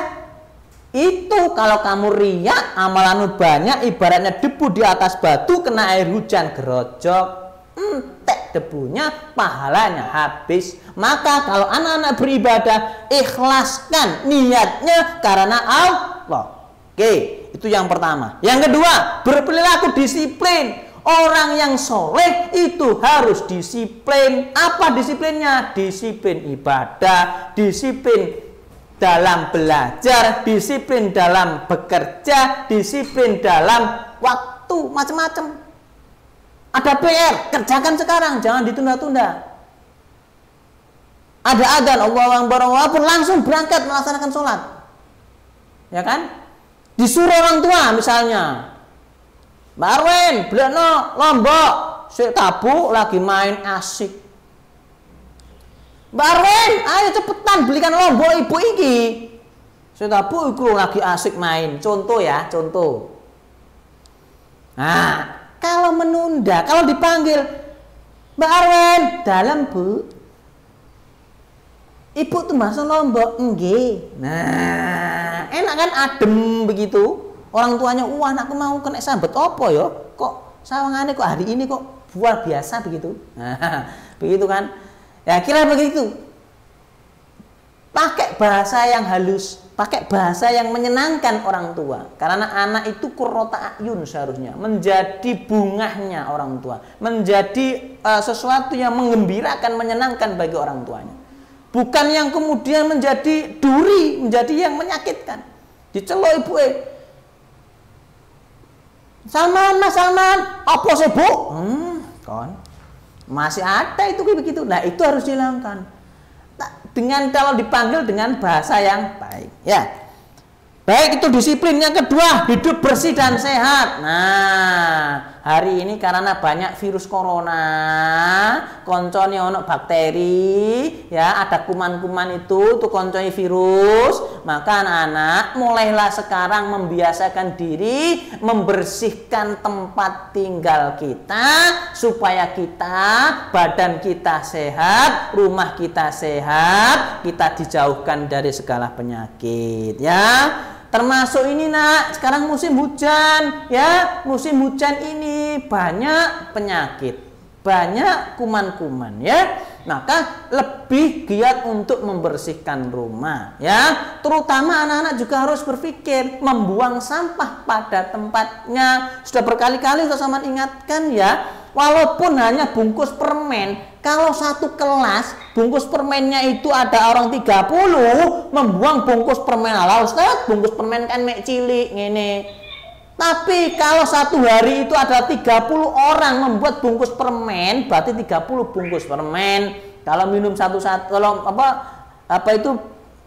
Speaker 6: Itu kalau kamu riya, amalanmu banyak, ibaratnya debu di atas batu, kena air hujan gerojok, entek debunya, pahalanya habis. Maka kalau anak-anak beribadah, ikhlaskan niatnya karena Allah. Oke, itu yang pertama. Yang kedua, berperilaku disiplin. Orang yang soleh itu harus disiplin. Apa disiplinnya? Disiplin ibadah, disiplin dalam belajar, disiplin dalam bekerja, disiplin dalam waktu, macam-macam. Ada PR, kerjakan sekarang, jangan ditunda-tunda. Ada adzan, Allahu Akbar, walaupun langsung berangkat melaksanakan sholat. Ya kan? Disuruh orang tua misalnya, Mbak Arwen, beliau lombok, si tabu lagi main asik. Mbak Arwen, ayo cepetan belikan lombok ibu iki. Si tabu itu lagi asik main. Contoh ya, contoh. Nah, kalau menunda, kalau dipanggil, Mbak Arwen, dalam bu, ibu tuh masuk lombok, enggak. Nah, enak kan adem begitu. Orang tuanya, wah anakku mau kena sambet opo ya? Kok sawangane kok hari ini kok luar biasa begitu? Nah, begitu kan? Ya kira begitu. Pakai bahasa yang halus, pakai bahasa yang menyenangkan orang tua. Karena anak itu qurrata ayun seharusnya, menjadi bungahnya orang tua, menjadi sesuatu yang menggembirakan, menyenangkan bagi orang tuanya. Bukan yang kemudian menjadi duri, menjadi yang menyakitkan. Dicelok ibu, Salman, Mas Salman, apa sih bu? Kon, masih ada itu begitu. Nah itu harus dihilangkan. Dengan kalau dipanggil dengan bahasa yang baik, ya. Baik itu disiplin. Yang kedua, hidup bersih dan sehat. Nah, hari ini karena banyak virus corona, koncone ono bakteri, ya ada kuman-kuman itu tuh koncone virus, maka anak-anak mulailah sekarang membiasakan diri membersihkan tempat tinggal kita supaya kita, badan kita sehat, rumah kita sehat, kita dijauhkan dari segala penyakit, ya. Termasuk ini nak, sekarang musim hujan, ya, musim hujan ini banyak penyakit, banyak kuman-kuman, ya. Maka lebih giat untuk membersihkan rumah, ya. Terutama anak-anak juga harus berpikir membuang sampah pada tempatnya. Sudah berkali-kali Ustaz Salman ingatkan, ya, walaupun hanya bungkus permen, kalau satu kelas bungkus permennya itu ada orang 30 membuang bungkus permen, ala Ustaz, bungkus permen kan mek cilik ngene. Tapi kalau satu hari itu ada 30 orang membuat bungkus permen, berarti 30 bungkus permen. Kalau minum satu-satu, kalau apa itu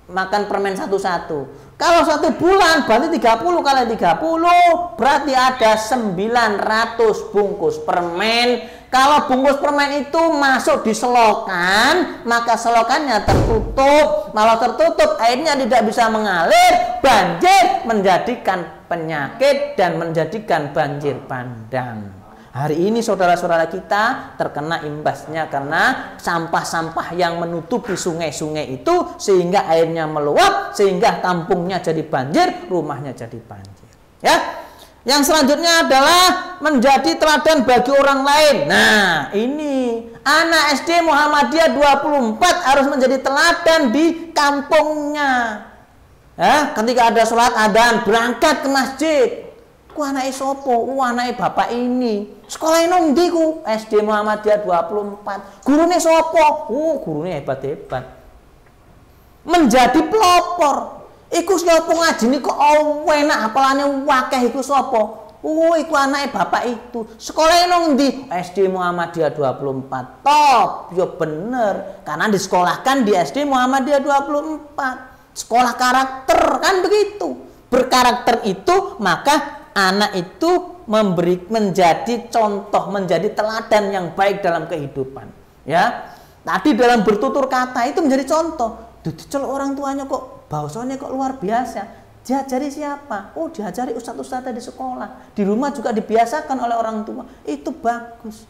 Speaker 6: makan permen satu-satu. Kalau 1 bulan berarti 30 kali 30 berarti ada 900 bungkus permen. Kalau bungkus permen itu masuk di selokan, maka selokannya tertutup. Kalau tertutup, airnya tidak bisa mengalir, banjir, menjadikan penyakit dan menjadikan banjir bandang. Hari ini saudara-saudara kita terkena imbasnya karena sampah-sampah yang menutupi sungai-sungai itu sehingga airnya meluap, sehingga kampungnya jadi banjir, rumahnya jadi banjir. Ya. Yang selanjutnya adalah menjadi teladan bagi orang lain. Nah, ini anak SD Muhammadiyah 24 harus menjadi teladan di kampungnya. Ya, ketika ada sholat adzan berangkat ke masjid. Ku anake sapa? Anake bapak ini. Sekolah endi ku? SD Muhammadiyah 24. Gurune sapa? Gurune hebat-hebat. Menjadi pelopor. Iku sapa ngajine kok enak apalane wakeh iku sapa? Iku anake bapak itu. Sekolah endi? SD Muhammadiyah 24. Top, ya bener. Karena disekolahkan di SD Muhammadiyah 24. Sekolah karakter kan begitu. Berkarakter itu maka anak itu menjadi contoh, menjadi teladan yang baik dalam kehidupan. Ya, tadi dalam bertutur kata itu menjadi contoh. Dicel orang tuanya kok bahasanya kok luar biasa. Diajari siapa? Diajari ustadz-ustadz di sekolah. Di rumah juga dibiasakan oleh orang tua. Itu bagus.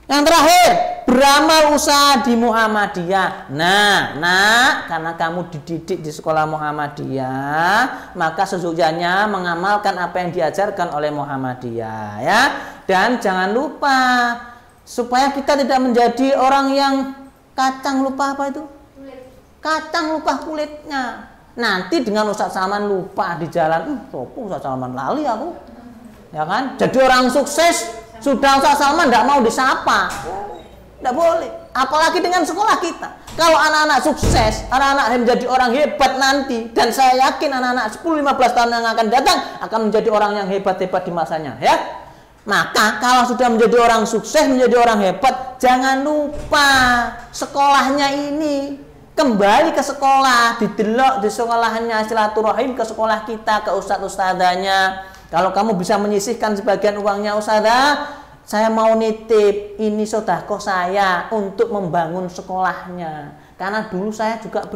Speaker 6: Yang terakhir, beramal usaha di Muhammadiyah. Nah, karena kamu dididik di sekolah Muhammadiyah, maka sesungguhnya mengamalkan apa yang diajarkan oleh Muhammadiyah, ya. Dan jangan lupa supaya kita tidak menjadi orang yang kacang lupa apa itu? Kacang lupa kulitnya. Nanti dengan Ustaz Salman lupa di jalan, sopo Ustaz Salman lali aku. Ya kan? Jadi orang sukses sudah Ustaz Salman tidak mau disapa. Tidak boleh. Apalagi dengan sekolah kita. Kalau anak-anak sukses, anak-anak menjadi orang hebat nanti, dan saya yakin anak-anak 10-15 tahun yang akan datang akan menjadi orang yang hebat-hebat di masanya, ya. Maka kalau sudah menjadi orang sukses, menjadi orang hebat, jangan lupa sekolahnya ini. Kembali ke sekolah, didelok di sekolahnya, silaturahim ke sekolah kita, ke ustadz-ustadzanya. Kalau kamu bisa menyisihkan sebagian uangnya, ustadzah, saya mau nitip ini sedekah saya untuk membangun sekolahnya. Karena dulu saya juga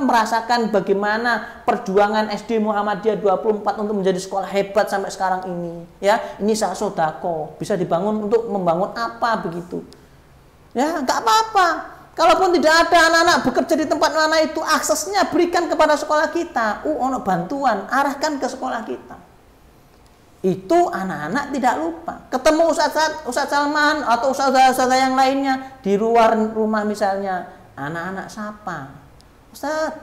Speaker 6: merasakan bagaimana perjuangan SD Muhammadiyah 24 untuk menjadi sekolah hebat sampai sekarang ini. Ya, ini saya sedekah, bisa dibangun untuk membangun apa begitu. Ya, nggak apa-apa. Kalaupun tidak ada anak-anak bekerja di tempat mana itu, aksesnya berikan kepada sekolah kita. Ono bantuan, arahkan ke sekolah kita. Itu anak-anak tidak lupa. Ketemu Ustaz Salman atau ustaz-ustaz yang lainnya di luar rumah misalnya, anak-anak sapa. Ustaz,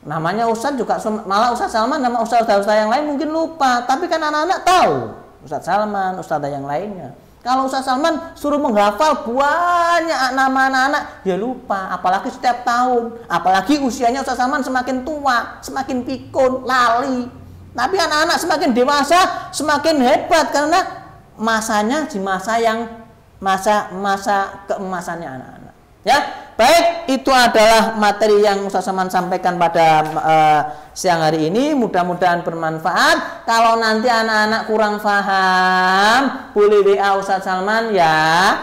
Speaker 6: namanya Ustaz juga, malah Ustaz Salman nama ustaz-ustaz yang lain mungkin lupa. Tapi kan anak-anak tahu Ustaz Salman, ustaz yang lainnya. Kalau Ustaz Salman suruh menghafal banyak nama anak-anak, ya lupa. Apalagi setiap tahun. Apalagi usianya Ustaz Salman semakin tua, semakin pikun, lali. Tapi anak-anak semakin dewasa, semakin hebat. Karena masanya di masa yang masa keemasannya anak-anak. Ya, Baik, itu adalah materi yang Ustaz Salman sampaikan pada siang hari ini. Mudah-mudahan bermanfaat. Kalau nanti anak-anak kurang paham, boleh WA Ustaz Salman ya.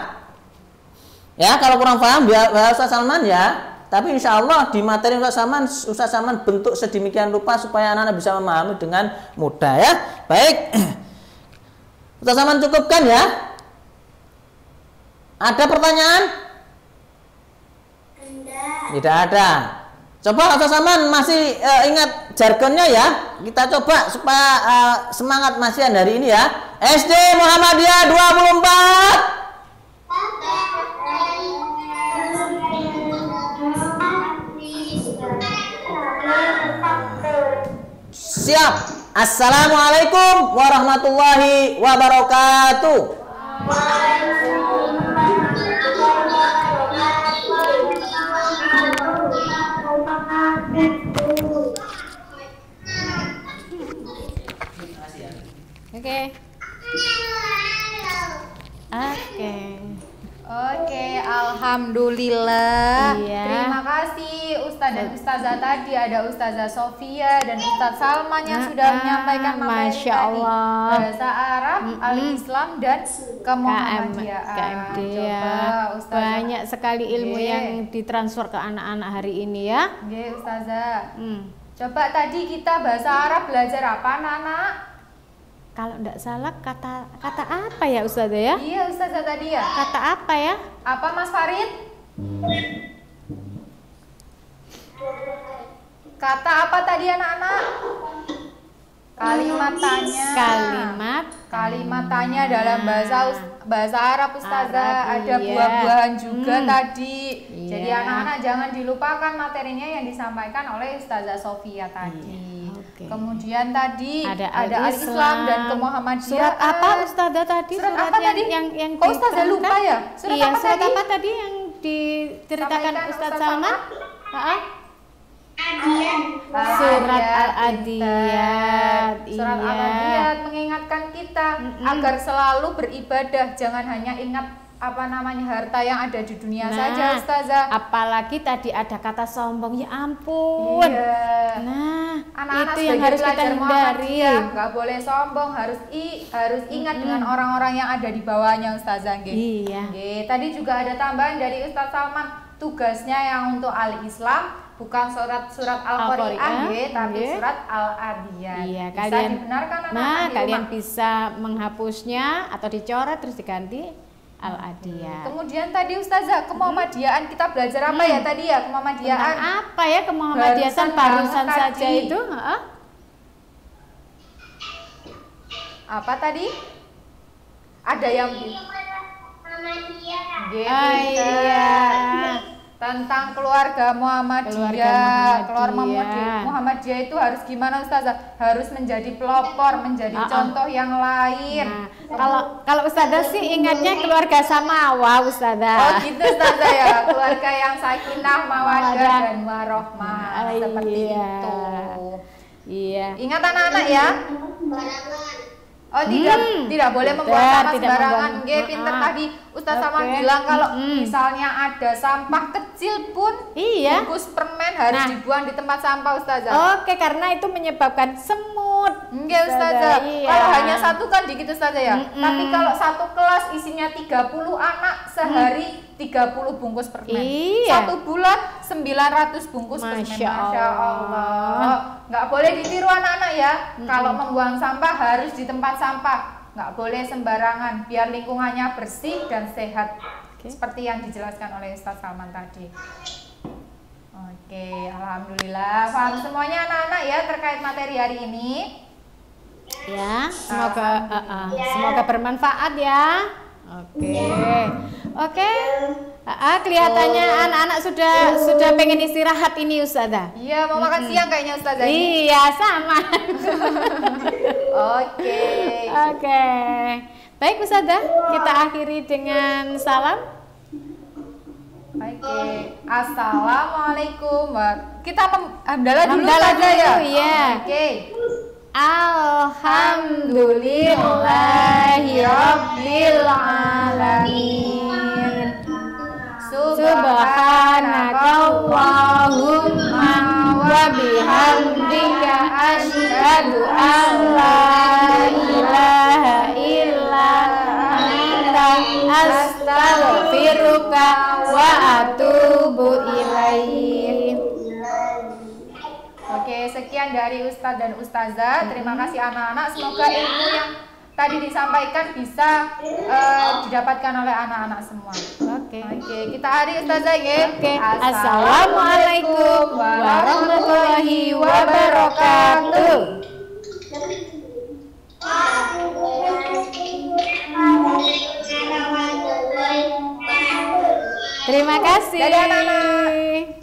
Speaker 6: Ya, kalau kurang paham WA Ustaz Salman ya. Tapi insya Allah di materi Ustaz Salman bentuk sedemikian rupa supaya anak-anak bisa memahami dengan mudah ya. Baik, Ustaz Salman cukupkan ya. Ada pertanyaan? Tidak ada. Coba Ustaz Salman masih ingat jargonnya ya. Kita coba supaya semangat masihan hari ini ya. SD Muhammadiyah 24. Siap. Assalamualaikum warahmatullahi wabarakatuh.
Speaker 1: Oke, alhamdulillah.
Speaker 2: Iya.
Speaker 1: Terima kasih Ustadz dan Ustazah tadi. Ada Ustazah Sofia dan Ustadz Salman yang sudah menyampaikan materi
Speaker 2: Masya
Speaker 1: tadi.
Speaker 2: Allah.
Speaker 1: Bahasa Arab, Al-Islam dan kemuhammadiyaan.
Speaker 2: KMD
Speaker 1: Coba
Speaker 2: ya.
Speaker 1: Ustazah.
Speaker 2: Banyak sekali ilmu
Speaker 1: Oke.
Speaker 2: yang ditransfer ke anak-anak hari ini ya.
Speaker 1: Oke, Ustazah. Coba tadi kita bahasa Arab belajar apa, anak-anak?
Speaker 2: Kalau tidak salah kata apa ya Ustazah ya?
Speaker 1: Iya, Ustazah tadi ya.
Speaker 2: Kata apa ya?
Speaker 1: Apa Mas Farid? Kata apa tadi anak-anak? Kalimat tanya. Kalimat tanya dalam bahasa Arab Ustazah.
Speaker 2: Arab,
Speaker 1: Ada
Speaker 2: iya.
Speaker 1: buah-buahan juga tadi.
Speaker 2: Iya.
Speaker 1: Jadi anak-anak jangan dilupakan materinya yang disampaikan oleh Ustazah Sofia tadi.
Speaker 2: Oke.
Speaker 1: Kemudian tadi
Speaker 2: Ada
Speaker 1: Al-Islam dan kemuhammadiyaan.
Speaker 2: Surat apa Ustazah tadi?
Speaker 1: Surat apa tadi?
Speaker 2: Yang
Speaker 1: Kok Ustazah
Speaker 2: diterangkan?
Speaker 1: lupa ya? Surat
Speaker 2: Iya,
Speaker 1: apa
Speaker 2: surat
Speaker 1: tadi?
Speaker 2: apa tadi yang diceritakan
Speaker 1: Sampaikan
Speaker 2: Ustaz
Speaker 1: Ustaz
Speaker 2: Salman?
Speaker 1: Salman.
Speaker 2: Surat Al-Adiyat.
Speaker 1: Surat
Speaker 2: Iya.
Speaker 1: Al-Adiyat mengingatkan kita agar selalu beribadah, jangan hanya ingat harta yang ada di dunia saja, Ustazah.
Speaker 2: Apalagi tadi ada kata sombong, ya ampun.
Speaker 1: Iya.
Speaker 2: Nah,
Speaker 1: Anak-anak
Speaker 2: itu yang
Speaker 1: sebagai
Speaker 2: harus kita
Speaker 1: pelajar
Speaker 2: hindari.
Speaker 1: Muhammadiyah nggak boleh sombong, harus ingat dengan orang-orang yang ada di bawahnya, Ustazah. Nggih.
Speaker 2: Iya.
Speaker 1: Nggih. Tadi juga ada tambahan dari Ustaz Salman, tugasnya yang untuk Al-Islam bukan surat Al-Qur'an, tapi
Speaker 2: nggih.
Speaker 1: surat Al-Adiyat.
Speaker 2: Iya,
Speaker 1: Bisa
Speaker 2: kalian
Speaker 1: dibenarkan anak-anak
Speaker 2: Nah,
Speaker 1: di
Speaker 2: kalian
Speaker 1: rumah.
Speaker 2: bisa menghapusnya atau dicoret terus diganti Al-Adiyat.
Speaker 1: Kemudian tadi Ustazah, kemuhammadiyaan kita belajar apa ya tadi ya? Kemuhammadiyaan.
Speaker 2: Tentang apa ya kemuhammadiyatan barusan
Speaker 1: banget
Speaker 2: saja
Speaker 1: tadi.
Speaker 2: itu?
Speaker 1: Apa tadi? Ada yang
Speaker 2: Iya.
Speaker 1: tentang keluarga Muhammadiyah. Muhammadiyah itu harus gimana Ustazah? Harus menjadi pelopor, menjadi contoh yang lain.
Speaker 2: Nah, kalau Ustazah sih ingatnya keluarga Samawa,
Speaker 1: Oh
Speaker 2: Ustazah.
Speaker 1: gitu Ustazah ya, keluarga yang sakinah, mawaddah dan warahmah. Seperti
Speaker 2: Iya.
Speaker 1: itu.
Speaker 2: Iya.
Speaker 1: Ingat anak-anak ya. Oh tidak boleh membuang sampah
Speaker 2: tidak
Speaker 1: sembarangan.
Speaker 2: membuang.
Speaker 1: Nggih, pinter tadi Ustaz
Speaker 2: Oke.
Speaker 1: Salman bilang kalau misalnya ada sampah kecil pun
Speaker 2: Iya.
Speaker 1: bungkus permen harus
Speaker 2: Nah.
Speaker 1: dibuang di tempat sampah Ustazah.
Speaker 2: Oke, karena itu menyebabkan semut.
Speaker 1: Enggak Ustazah.
Speaker 2: Iya.
Speaker 1: Kalau hanya satu kan dikit Ustazah ya. Tapi kalau satu kelas isinya 30 anak sehari 30 bungkus permen.
Speaker 2: Iya.
Speaker 1: Satu bulan 900 bungkus permen.
Speaker 2: Masya
Speaker 1: Masya
Speaker 2: Allah.
Speaker 1: Allah. Nggak boleh ditiru anak-anak ya. Kalau membuang sampah harus di tempat sampah. Nggak boleh sembarangan biar lingkungannya bersih dan sehat. Seperti yang dijelaskan oleh Ustaz Salman tadi. Oke, alhamdulillah paham semuanya anak-anak ya terkait materi hari ini.
Speaker 2: Ya, semoga bermanfaat ya. Oke. Kelihatannya anak-anak sudah pengen istirahat ini Ustazah.
Speaker 1: Iya, mau makan siang kayaknya Ustazah ini.
Speaker 2: Iya, sama. Oke. Baik Ustazah, kita akhiri dengan salam.
Speaker 1: Oke. Assalamualaikum. Kita hamdalah dulu
Speaker 2: Hamdalah
Speaker 1: Ustazah ya.
Speaker 2: dulu, ya.
Speaker 1: Oke.
Speaker 2: Alhamdulillahirabbil alamin.
Speaker 1: Subhanallah
Speaker 2: Subhanakallahumma wa bihamdika asyhadu an la ilaha illa anta astaghfiruka wa atubu ilaik.
Speaker 1: Oke, sekian dari Ustadz dan Ustazah. Terima kasih anak-anak. Semoga ilmu yang tadi disampaikan bisa didapatkan oleh anak-anak semua. Oke, kita hari Ustazah ya.
Speaker 2: Oke. Assalamualaikum warahmatullahi wabarakatuh. Terima kasih.
Speaker 1: Dadah anak-anak.